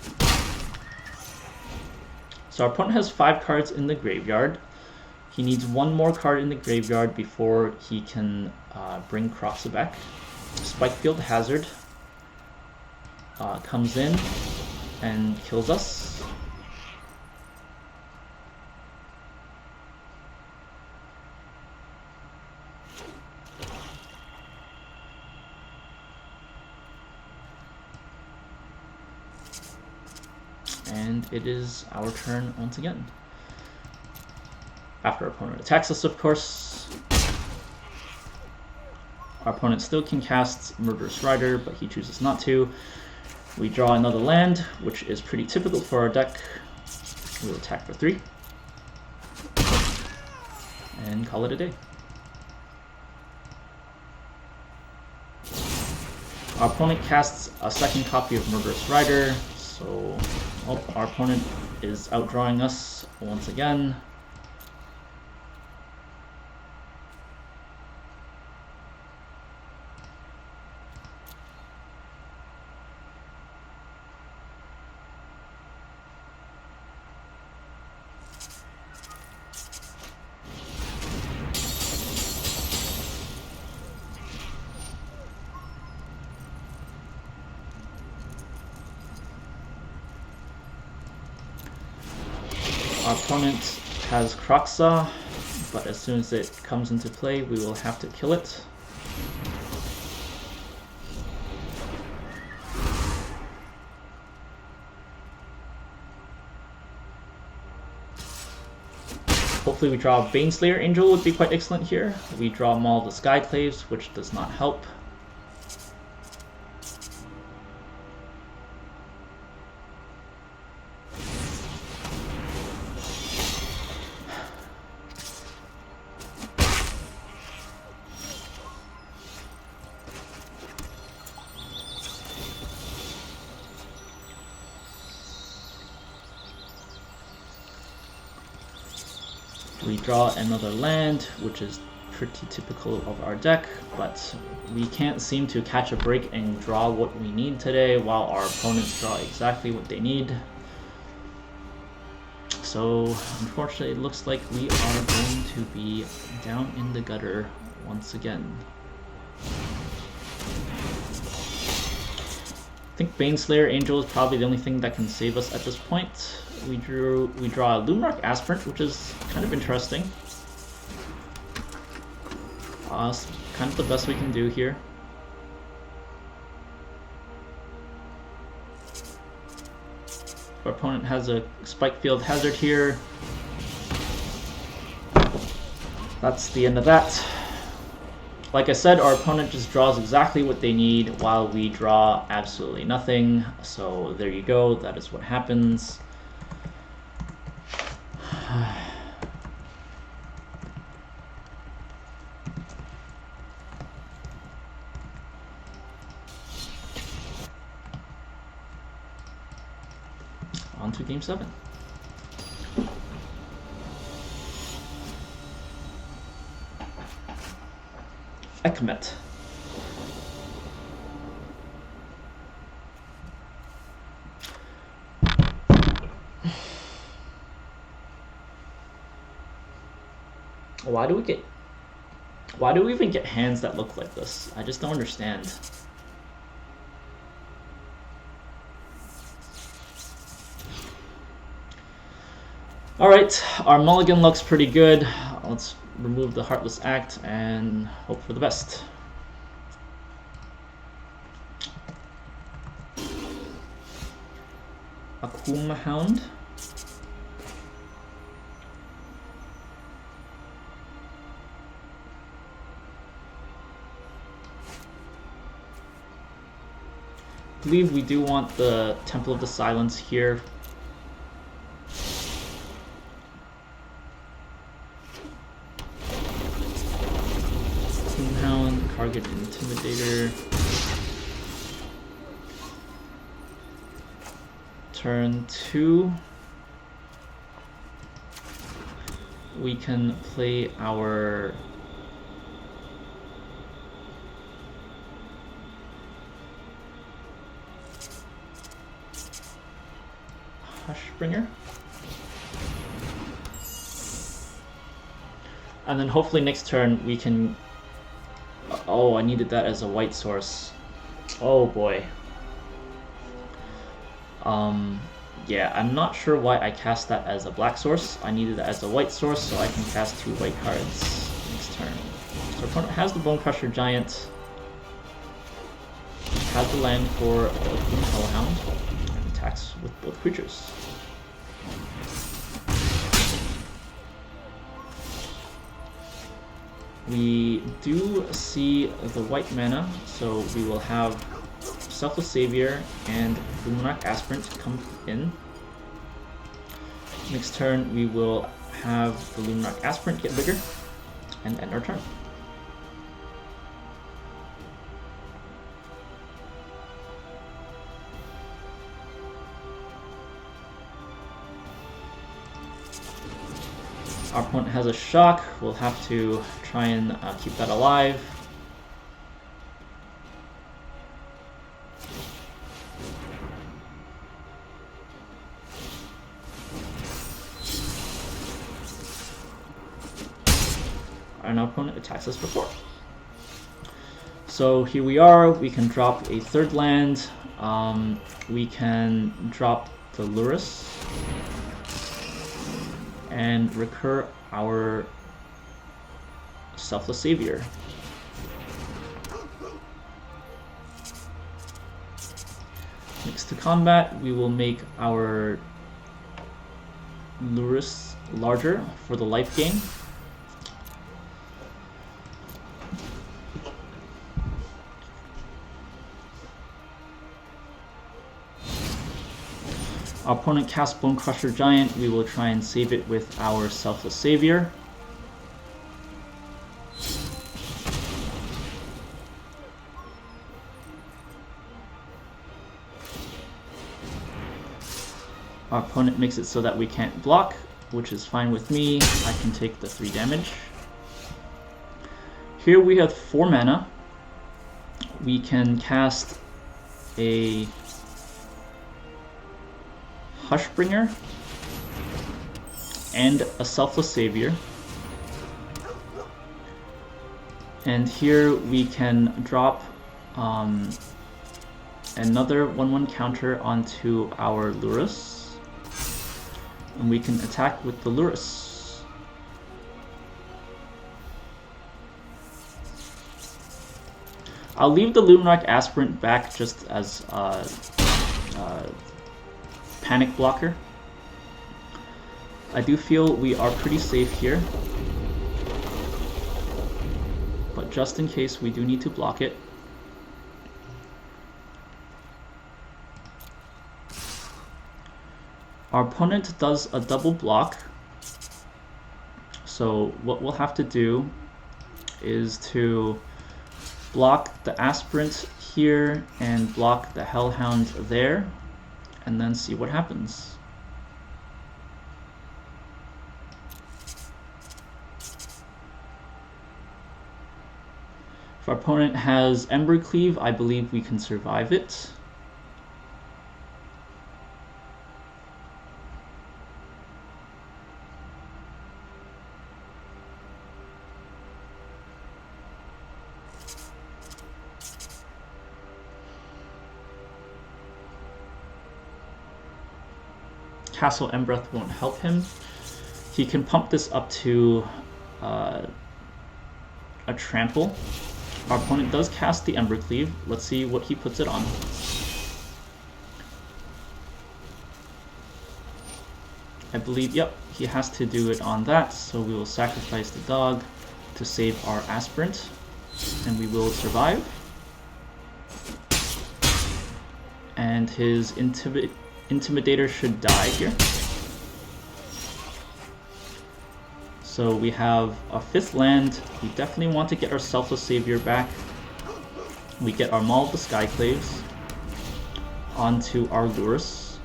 So our opponent has 5 cards in the graveyard. He needs 1 more card in the graveyard before he can bring Kroxa back. Spikefield Hazard comes in and kills us. And it is our turn once again. After our opponent attacks us, of course. Our opponent still can cast Murderous Rider, but he chooses not to. We draw another land, which is pretty typical for our deck. We'll attack for 3. And call it a day. Our opponent casts a second copy of Murderous Rider, so our opponent is outdrawing us once again. Our opponent has Kroxa, but as soon as it comes into play, we will have to kill it. Hopefully we draw Baneslayer Angel would be quite excellent here. We draw Maul the Skyclaves, which does not help. We draw another land, which is pretty typical of our deck, but we can't seem to catch a break and draw what we need today, while our opponents draw exactly what they need. So, unfortunately, it looks like we are going to be down in the gutter once again. I think Baneslayer Angel is probably the only thing that can save us at this point. We draw a Luminarch Aspirant, which is kind of interesting. It's kind of the best we can do here. Our opponent has a Spikefield Hazard here. That's the end of that. Like I said, our opponent just draws exactly what they need while we draw absolutely nothing. So there you go, that is what happens. On to Game 7. Ekmet. Why do we even get hands that look like this? I just don't understand. Alright, our mulligan looks pretty good. Let's remove the Heartless Act and hope for the best. Akuma Hound. I believe we do want the Temple of the Silence here. Toonhound, target Intimidator. Turn 2. We can play our Hushbringer. And then hopefully next turn we can... Oh, I needed that as a white source. Oh boy. Yeah, I'm not sure why I cast that as a black source. I needed it as a white source so I can cast 2 white cards next turn. So our opponent has the Bone Crusher Giant, has the land for the Hellhound, and attacks with both creatures. We do see the white mana, so we will have Selfless Savior and Luminarch Aspirant come in. Next turn we will have the Luminarch Aspirant get bigger and end our turn. Our opponent has a shock, we'll have to try and keep that alive. And our opponent attacks us for 4. So here we are, we can drop a 3rd land, we can drop the Lurrus, and recur our Selfless Savior. Next to combat, we will make our Lurrus larger for the life gain. Our opponent casts Bone Crusher Giant, we will try and save it with our Selfless Savior. Our opponent makes it so that we can't block, which is fine with me. I can take the 3 damage. Here we have 4 mana. We can cast a Hushbringer and a Selfless Savior. And here we can drop another 1/1 counter onto our Lurrus. And we can attack with the Lurrus. I'll leave the Luminarch Aspirant back just as panic blocker. I do feel we are pretty safe here, but just in case we do need to block it. Our opponent does a double block, so what we'll have to do is to block the Aspirant here and block the Hellhound there, and then see what happens. If our opponent has Ember Cleave, I believe we can survive it. Castle Embereth won't help him. He can pump this up to a trample. Our opponent does cast the Ember Cleave. Let's see what he puts it on. I believe, yep, he has to do it on that, so we will sacrifice the dog to save our Aspirant, and we will survive. And his Intimidator should die here. So we have a 5th land. We definitely want to get our Selfless Savior back. We get our Maul of the Skyclaves onto our Lurrus.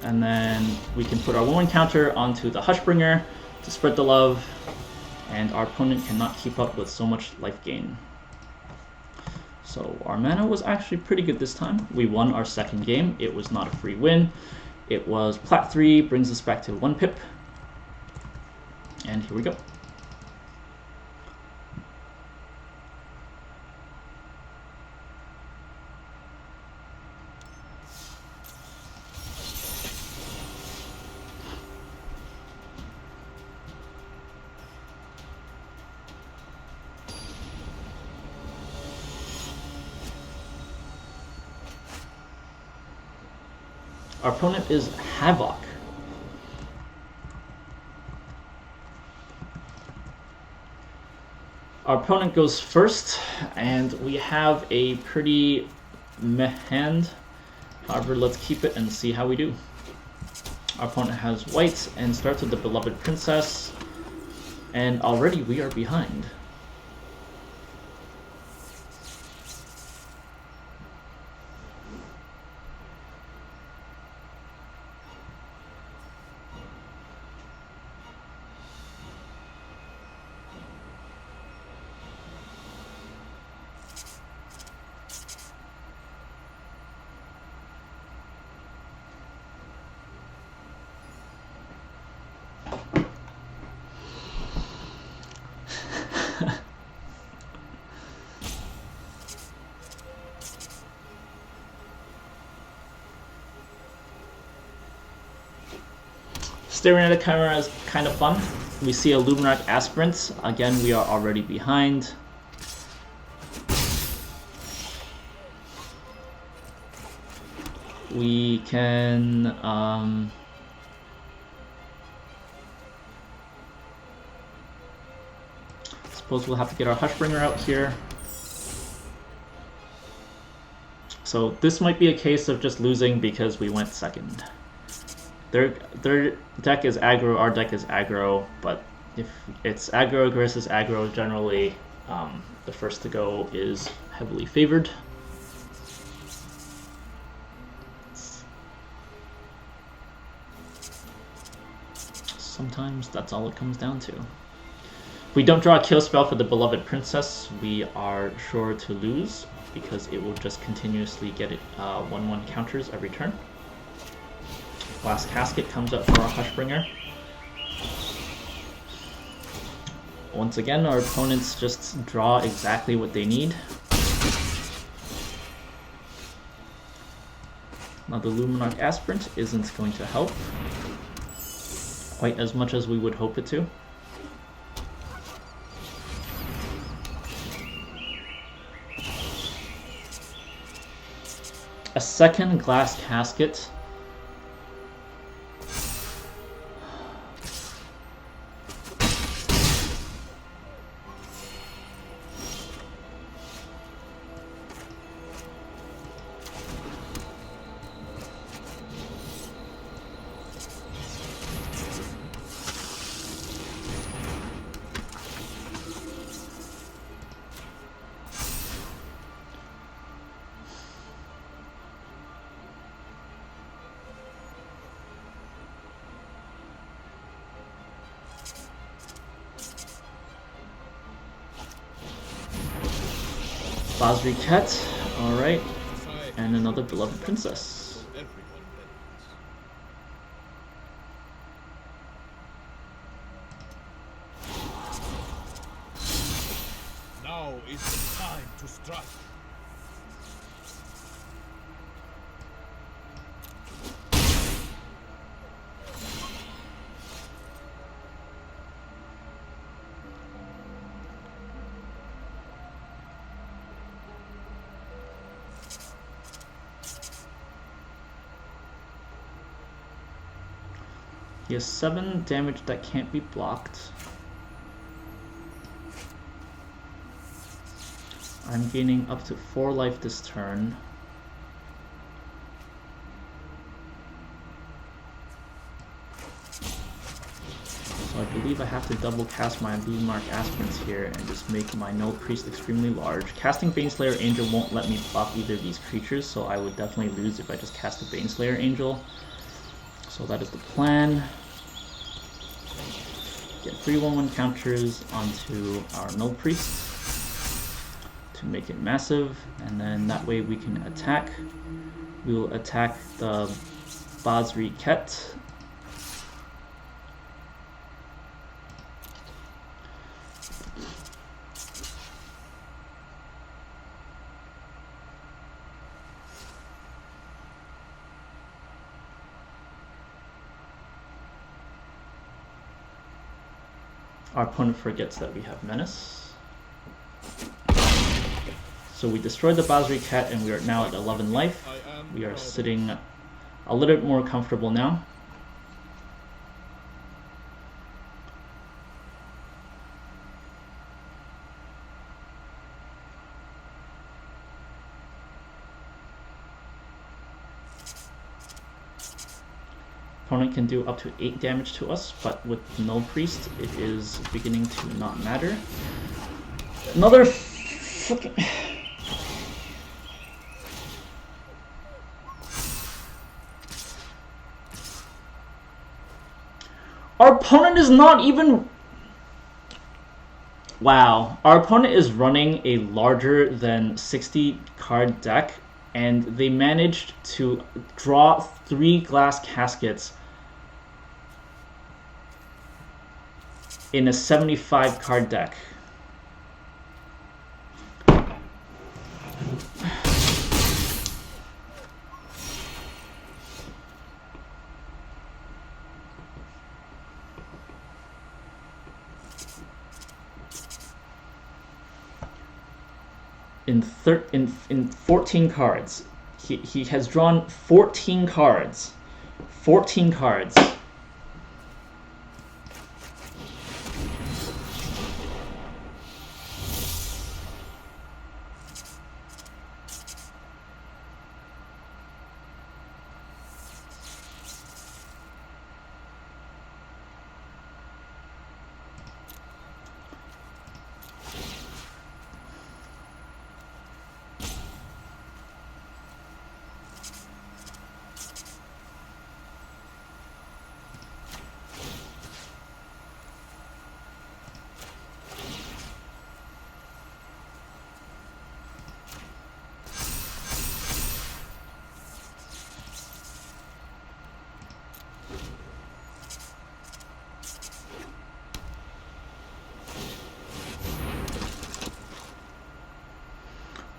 And then we can put our 1/1 counter onto the Hushbringer to spread the love, and our opponent cannot keep up with so much life gain. So our mana was actually pretty good this time. We won our 2nd game. It was not a free win. It was Plat 3, brings us back to 1 pip. And here we go. Our opponent is Havoc. Our opponent goes first, and we have a pretty meh hand. However, let's keep it and see how we do. Our opponent has white and starts with the Beloved Princess, and already we are behind. Staring at a camera is kind of fun. We see a Luminarch Aspirant. Again, we are already behind. We can suppose we'll have to get our Hushbringer out here. So this might be a case of just losing because we went second. Their deck is aggro, our deck is aggro, but if it's aggro versus aggro, generally the first to go is heavily favored. Sometimes that's all it comes down to. If we don't draw a kill spell for the Beloved Princess, we are sure to lose because it will just continuously get it 1/1 counters every turn. Last Casket comes up for our Hushbringer. Once again, our opponents just draw exactly what they need. Now the Luminarch Aspirant isn't going to help quite as much as we would hope it to. A second Glass Casket. Basriket, alright, and another Beloved Princess. Now is the time to strike. He has 7 damage that can't be blocked. I'm gaining up to 4 life this turn. So I believe I have to double cast my Luminarch Aspirants here and just make my Null Priest extremely large. Casting Baneslayer Angel won't let me block either of these creatures, so I would definitely lose if I just cast a Baneslayer Angel. So that is the plan. Get 3 1/1 counters onto our Null Priest to make it massive, and then that way we can attack. We will attack the Basriket. Our opponent forgets that we have Menace. So we destroyed the Basri Cat and we are now at 11 life. We are sitting a little bit more comfortable now. Opponent can do up to 8 damage to us, but with Null Priest, it is beginning to not matter. Another fucking... Our opponent is not even... Wow. Our opponent is running a larger than 60 card deck, and they managed to draw 3 glass caskets in a 75 card deck. In 14 cards. He has drawn 14 cards. 14 cards.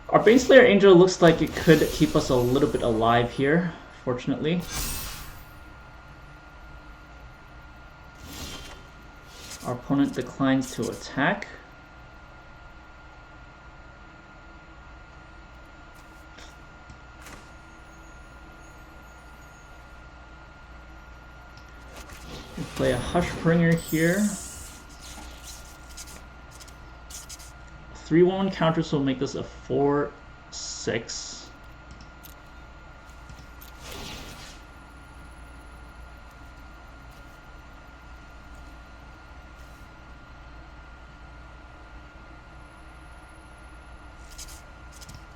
Our Baneslayer Angel looks like it could keep us a little bit alive here, fortunately. Our opponent declines to attack. We play a Hushbringer here. 3/1 counters will make this a 4/6.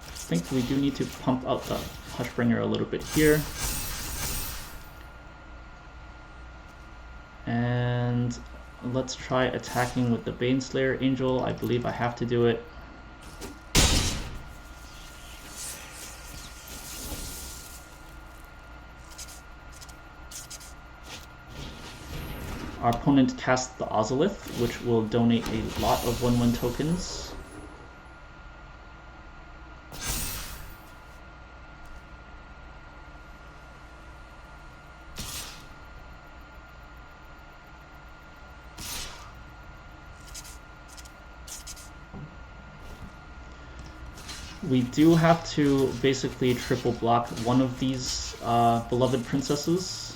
I think we do need to pump out the Hushbringer a little bit here. And let's try attacking with the Baneslayer Angel. I believe I have to do it. Our opponent casts the Ozolith, which will donate a lot of 1/1 tokens. We do have to basically triple block one of these beloved princesses.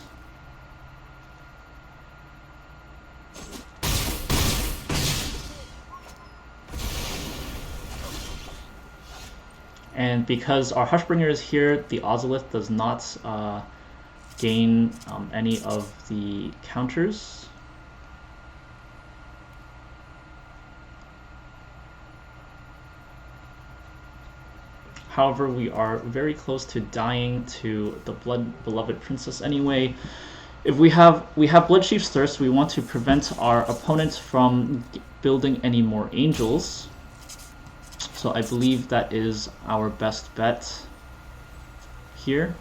And because our Hushbringer is here, the Ozolith does not gain any of the counters. However, we are very close to dying to the beloved princess anyway. If we have Bloodchief's Thirst, we want to prevent our opponent from building any more angels. So I believe that is our best bet here.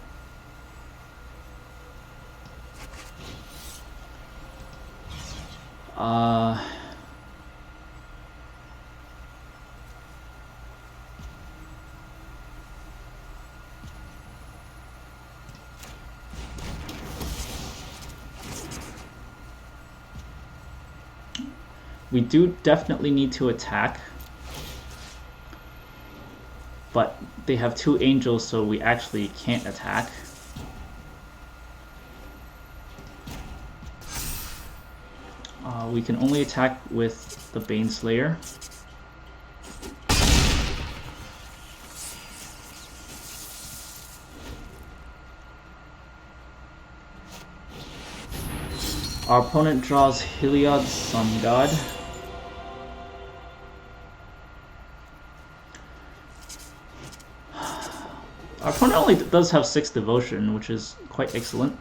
We do definitely need to attack. But they have 2 angels, so we actually can't attack. We can only attack with the Baneslayer. Our opponent draws Heliod's Sun God. Our opponent only does have 6 devotion, which is quite excellent.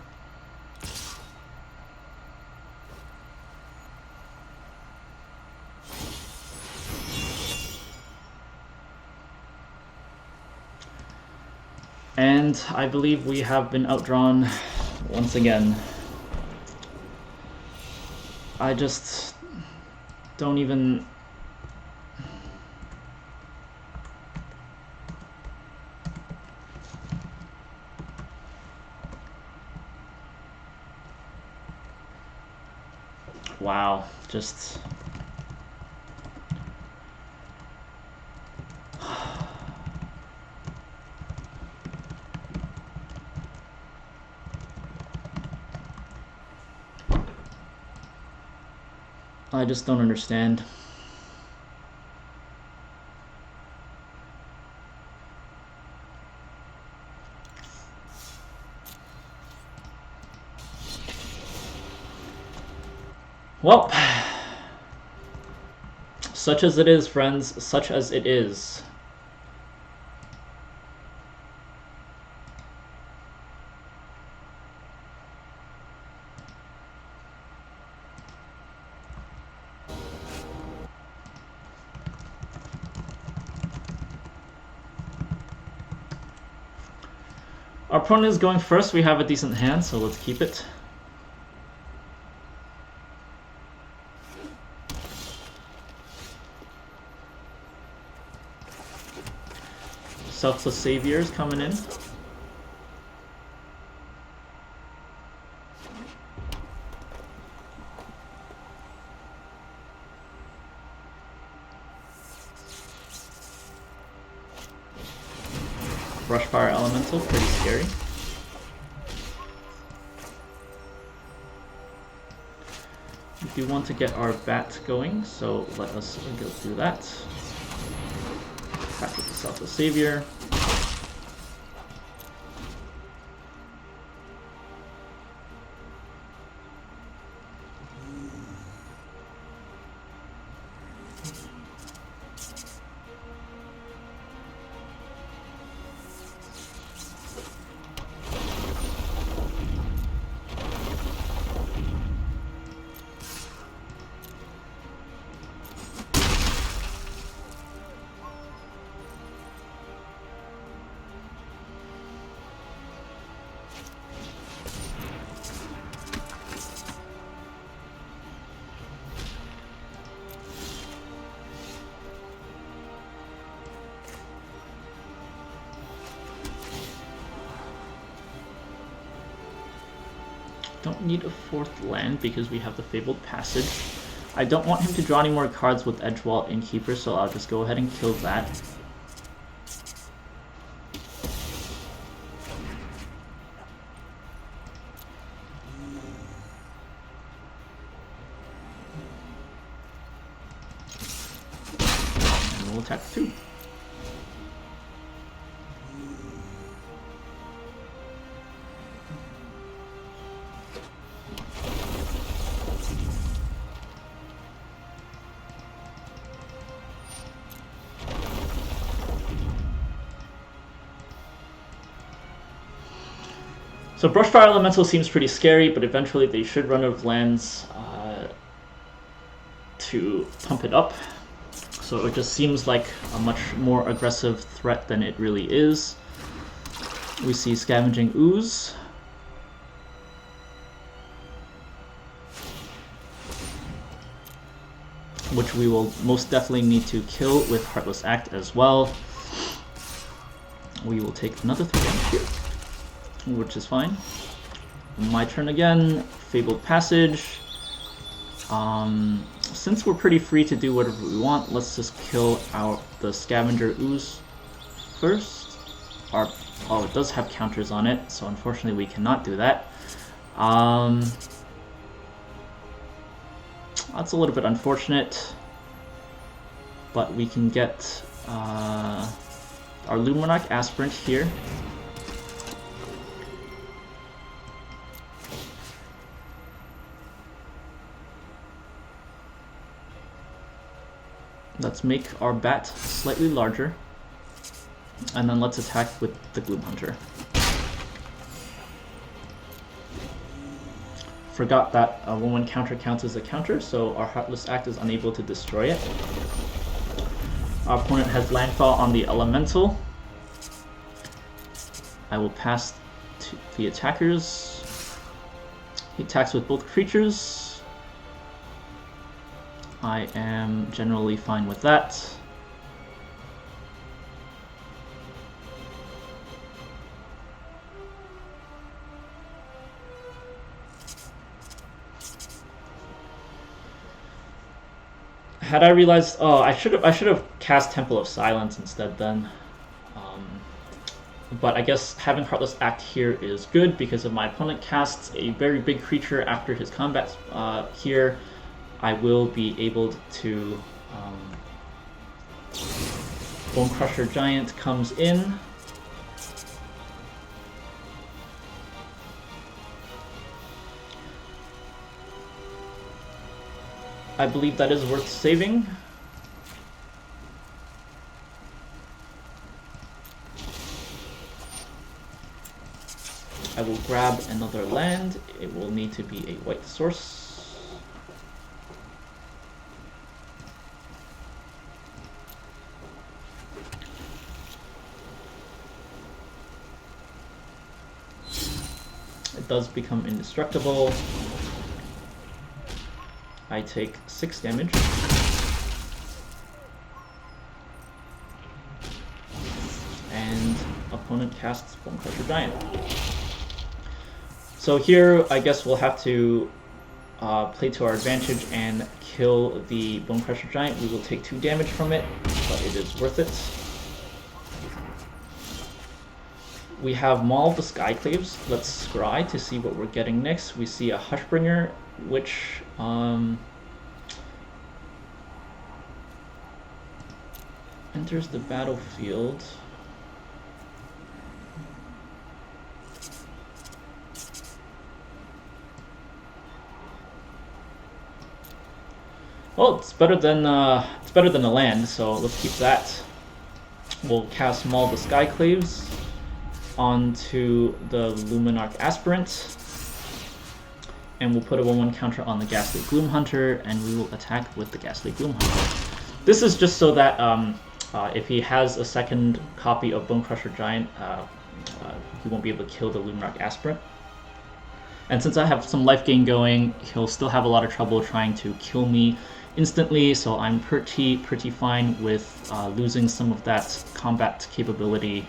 And I believe we have been outdrawn once again. I just don't even... Wow, just... I just don't understand. Well, such as it is, friends, such as it is. Our opponent is going first. We have a decent hand, so let's keep it. Selfless Saviors coming in. Brushfire Elemental, pretty scary. We do want to get our bat going, so let us go through that. Back with the Selfless Savior. Don't need a 4th land because we have the Fabled Passage. I don't want him to draw any more cards with Edgewall Innkeeper, so I'll just go ahead and kill that. And we'll attack 2. So Brushfire Elemental seems pretty scary, but eventually they should run out of lands to pump it up. So it just seems like a much more aggressive threat than it really is. We see Scavenging Ooze. Which we will most definitely need to kill with Heartless Act as well. We will take another 3 damage here, which is fine. My turn again. Fabled Passage. since we're pretty free to do whatever we want, let's just kill the Scavenger Ooze first. Oh, it does have counters on it, so unfortunately we cannot do that. That's a little bit unfortunate, but we can get our Luminarch Aspirant here. Let's make our bat slightly larger, and then let's attack with the Gloom Hunter. Forgot that a 1/1 counter counts as a counter, so our Heartless Act is unable to destroy it. Our opponent has landfall on the Elemental. I will pass to the attackers. He attacks with both creatures. I am generally fine with that. Had I realized, oh, I should have cast Temple of Silence instead then. But I guess having Heartless Act here is good because if my opponent casts a very big creature after his combat here, I will be able to... Bone Crusher Giant comes in. I believe that is worth saving. I will grab another land. It will need to be a white source. It does become indestructible. I take 6 damage. And opponent casts Bone Crusher Giant. So here, I guess we'll have to play to our advantage and kill the Bone Crusher Giant. We will take 2 damage from it, but it is worth it. We have Maul the Skyclaves. Let's scry to see what we're getting next. We see a Hushbringer, which enters the battlefield. Well, it's better than a land, so let's keep that. We'll cast Maul the Skyclaves onto the Luminarch Aspirant, and we'll put a 1/1 counter on the Ghastly Gloom Hunter, and we will attack with the Ghastly Gloom Hunter. This is just so that if he has a second copy of Bone Crusher Giant, he won't be able to kill the Luminarch Aspirant. And since I have some life gain going, he'll still have a lot of trouble trying to kill me instantly, so I'm pretty fine with losing some of that combat capability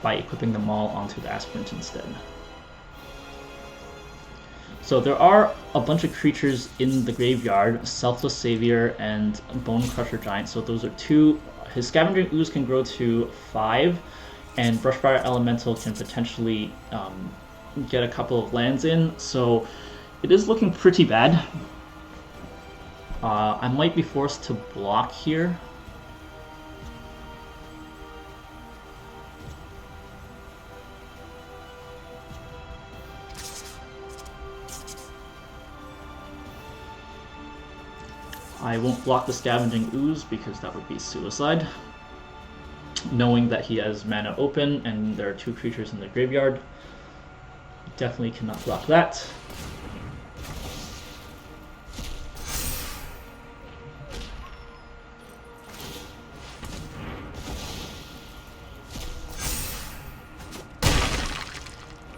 by equipping the Maul onto the Aspirant instead. So there are a bunch of creatures in the graveyard, Selfless Savior and Bone Crusher Giant, so those are 2. His Scavenging Ooze can grow to 5, and Brushfire Elemental can potentially get a couple of lands in, so it is looking pretty bad. I might be forced to block here. I won't block the Scavenging Ooze because that would be suicide. Knowing that he has mana open and there are 2 creatures in the graveyard, definitely cannot block that.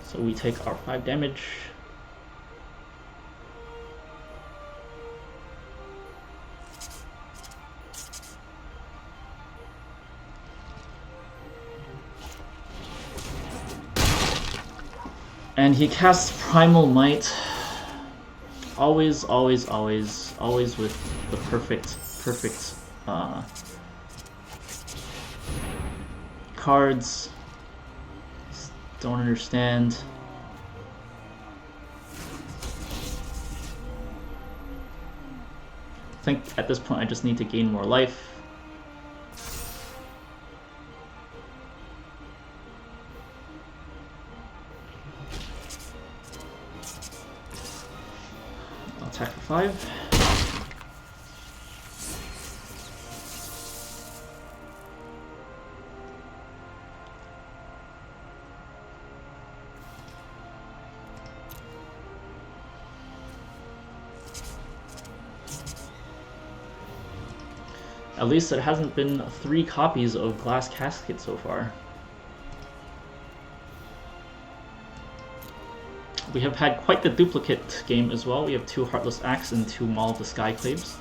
So we take our 5 damage. And he casts Primal Might. Always, always, always, always with the perfect cards. Just don't understand. I think at this point I just need to gain more life. I'll attack for 5. At least it hasn't been 3 copies of Glass Casket so far. We have had quite the duplicate game as well. We have 2 Heartless Axe and 2 Maul the Skyclaves.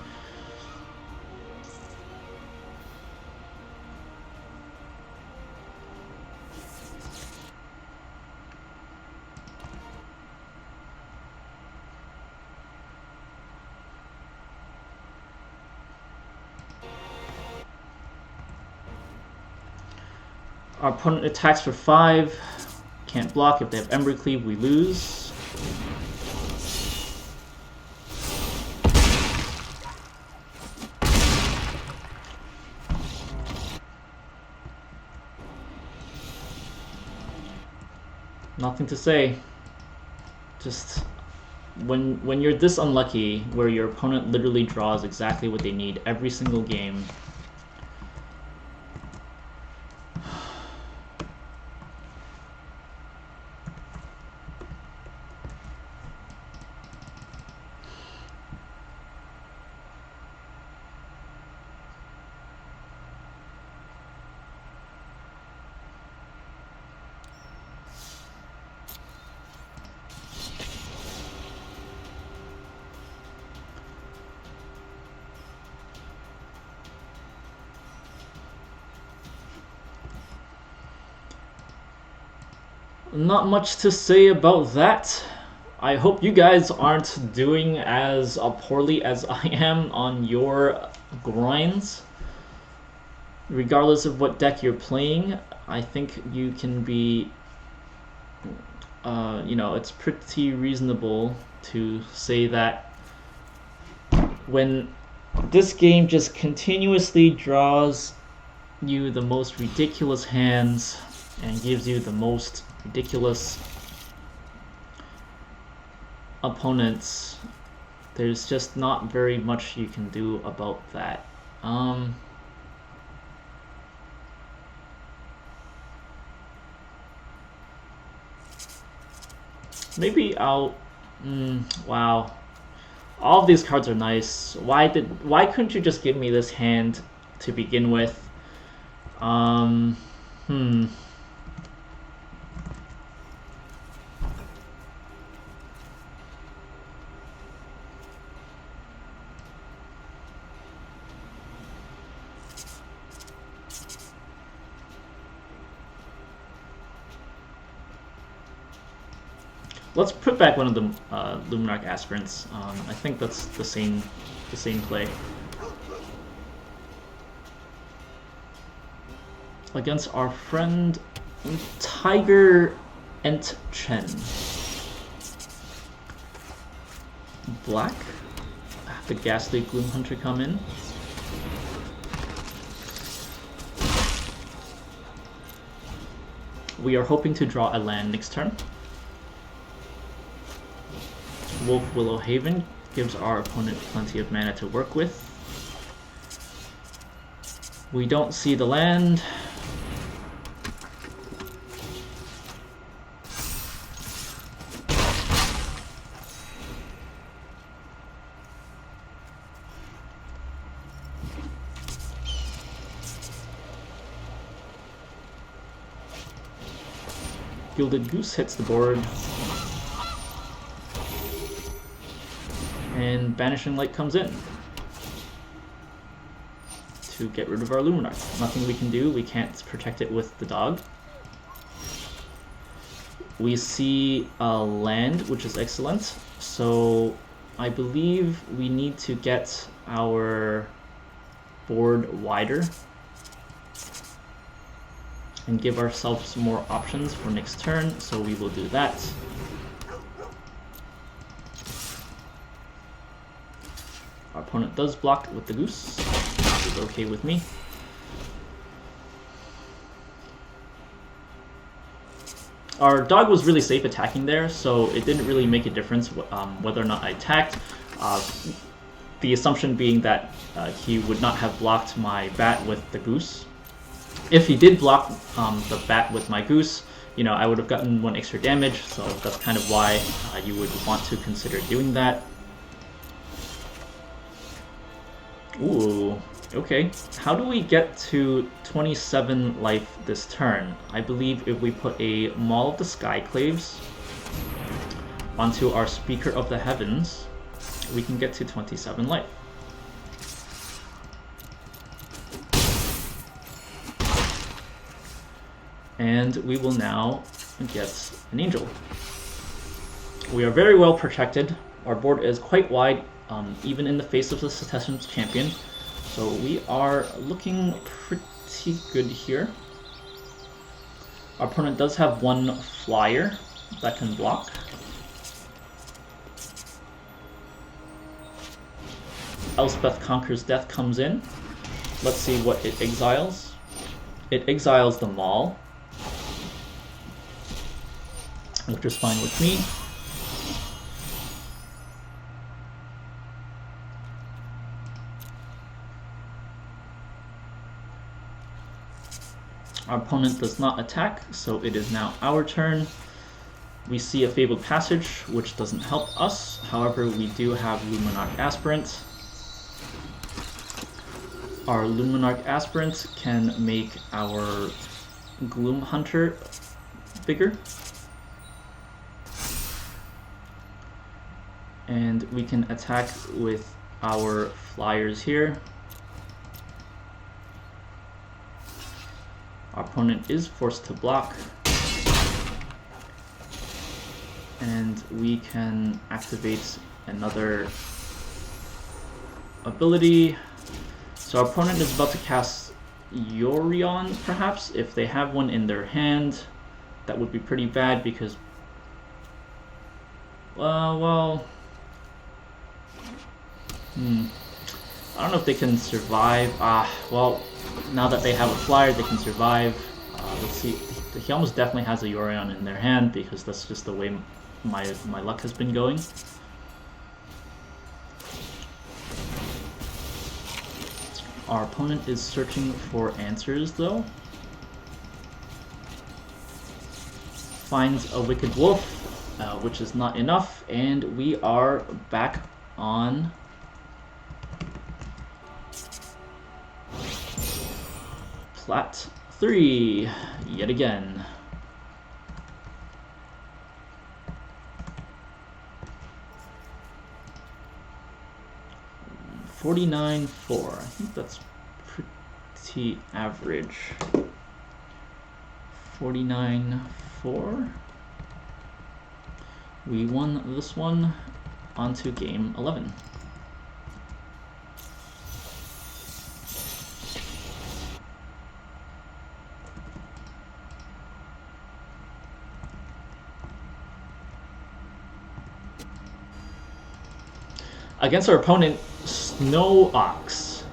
Our opponent attacks for 5. Can't block. If they have Ember Cleave, we lose. Nothing to say. Just when you're this unlucky, where your opponent literally draws exactly what they need every single game. Not much to say about that. I hope you guys aren't doing as poorly as I am on your grinds. Regardless of what deck you're playing, I think you can be, you know, it's pretty reasonable to say that when this game just continuously draws you the most ridiculous hands and gives you the most ridiculous opponents, there's just not very much you can do about that. Maybe I'll wow, all of these cards are nice. Why couldn't you just give me this hand to begin with? Let's put back one of the Luminarch Aspirants. I think that's the same play. Against our friend Tiger Ent Chen. Black. The Ghastly Gloom Hunter come in. We are hoping to draw a land next turn. Wolf Willow Haven gives our opponent plenty of mana to work with. We don't see the land. Gilded Goose hits the board. And Banishing Light comes in to get rid of our Luminarch. Nothing we can do. We can't protect it with the dog. We see a land, which is excellent. So I believe we need to get our board wider and give ourselves more options for next turn, so we will do that. Our opponent does block with the goose, which is okay with me. Our dog was really safe attacking there, so it didn't really make a difference whether or not I attacked. The assumption being that he would not have blocked my bat with the goose. If he did block the bat with my goose, you know, I would have gotten 1 extra damage, so that's kind of why you would want to consider doing that. Ooh, okay. How do we get to 27 life this turn? I believe if we put a Maul of the Skyclaves onto our Speaker of the Heavens, we can get to 27 life. And we will now get an angel. We are very well protected. Our board is quite wide, even in the face of the Cetaceans champion. So we are looking pretty good here. Our opponent does have 1 flyer that can block. Elspeth Conquers Death comes in. Let's see what it exiles. It exiles the Maul, which is fine with me. Our opponent does not attack, so it is now our turn. We see a Fabled Passage, which doesn't help us. However, we do have Luminarch Aspirant. Our Luminarch Aspirant can make our Gloom Hunter bigger. And we can attack with our flyers here. Our opponent is forced to block. And we can activate another ability. So our opponent is about to cast Yorion, perhaps. If they have one in their hand, that would be pretty bad because... well... I don't know if they can survive. Well, now that they have a flyer, they can survive. Let's see. He almost definitely has a Yorion in their hand because that's just the way my luck has been going. Our opponent is searching for answers, though. Finds a Wicked Wolf, which is not enough, and we are back on Plat 3, yet again. $49.4. I think that's pretty average. 49.4. We won this one. On to game 11. Against our opponent, Snow Ox.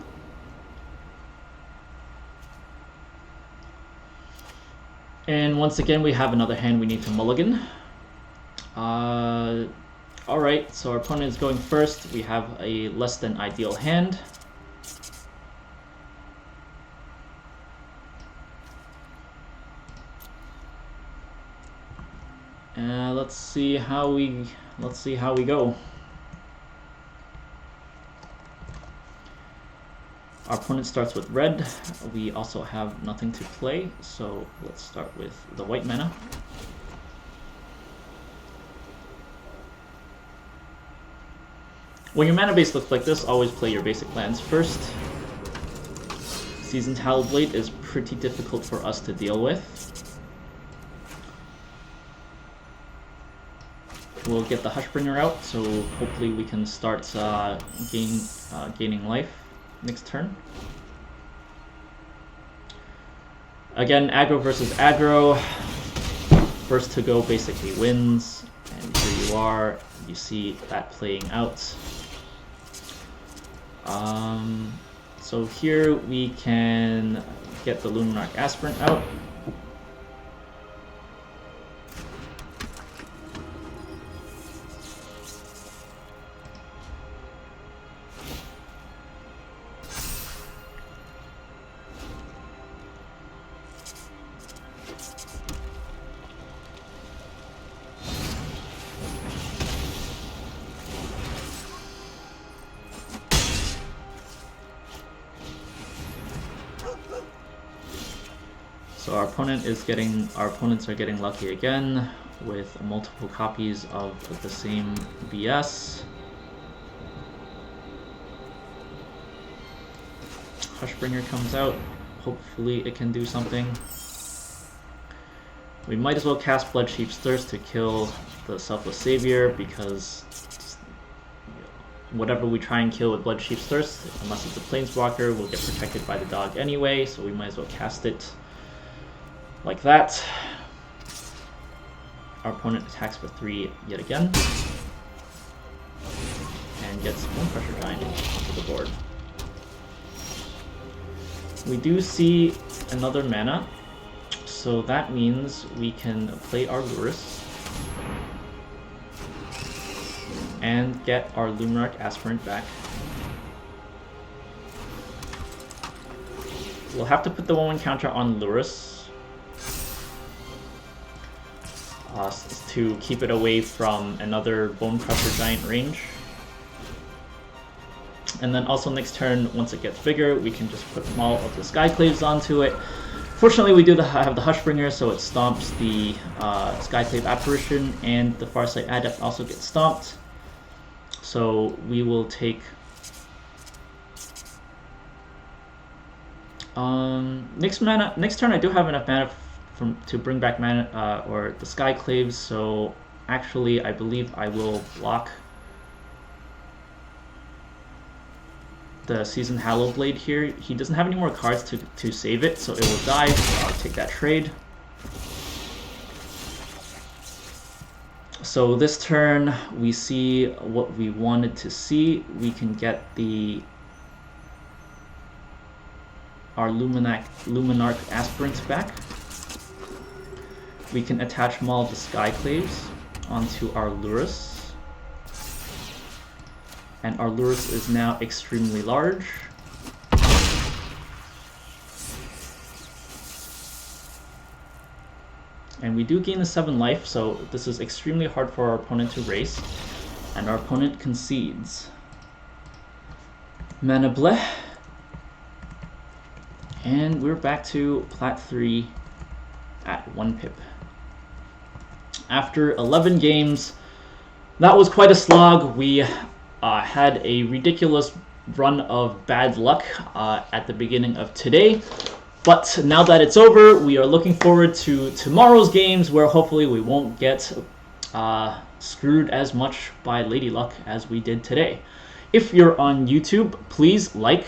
And once again, we have another hand we need to mulligan. Alright, so our opponent is going first. We have a less than ideal hand. Let's see how we go. Our opponent starts with red. We also have nothing to play, so let's start with the white mana. When your mana base looks like this, always play your basic lands first. Seasoned Hallowblade is pretty difficult for us to deal with. we'll get the Hushbringer out, so hopefully we can start gaining life next turn. Again, aggro versus aggro. First to go basically wins, and here you are. You see that playing out. So here we can get the Luminarch Aspirant out. So our opponents are getting lucky again with multiple copies of the same BS. Hushbringer comes out. Hopefully it can do something. We might as well cast Bloodsheep's Thirst to kill the Selfless Savior, because whatever we try and kill with Bloodsheep's Thirst, unless it's a Planeswalker, will get protected by the dog anyway, so we might as well cast it like that. Our opponent attacks for 3 yet again, and gets one Pressure Giant onto the board. We do see another mana, so that means we can play our Lurrus and get our Luminarch Aspirant back. We'll have to put the 1/1 counter on Lurrus to keep it away from another Bone Crusher Giant range. And then also next turn, once it gets bigger, we can just put Maul of the Skyclaves onto it. Fortunately, we do have the Hushbringer, so it stomps the Skyclave Apparition, and the Farsight Adept also gets stomped. So we will take next turn I do have enough mana to bring back mana or the Skyclaves, so actually I believe I will block the Seasoned Hallowblade here. He doesn't have any more cards to save it, so it will die. I'll take that trade. So this turn we see what we wanted to see. We can get our Luminarch Aspirants back. We can attach Maul of the Skyclaves onto our Lurrus. And our Lurrus is now extremely large. And we do gain the 7 life, so this is extremely hard for our opponent to race. And our opponent concedes. Mana bleh. And we're back to Plat 3 at 1 pip. After 11 games, that was quite a slog. We had a ridiculous run of bad luck at the beginning of today. But now that it's over, we are looking forward to tomorrow's games, where hopefully we won't get screwed as much by Lady Luck as we did today. If you're on YouTube, please like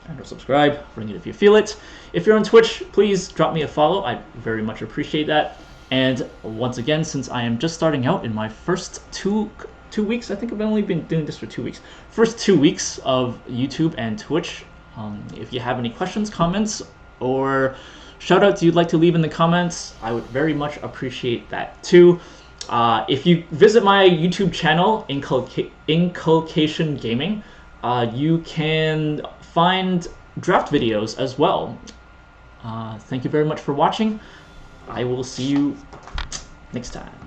and or subscribe, ring it if you feel it. If you're on Twitch, please drop me a follow. I'd very much appreciate that. And once again, since I am just starting out in my first two weeks, I think I've only been doing this for 2 weeks. First 2 weeks of YouTube and Twitch. If you have any questions, comments, or shoutouts you'd like to leave in the comments, I would very much appreciate that too. If you visit my YouTube channel, Inculcation Gaming, you can find draft videos as well. Thank you very much for watching. I will see you next time.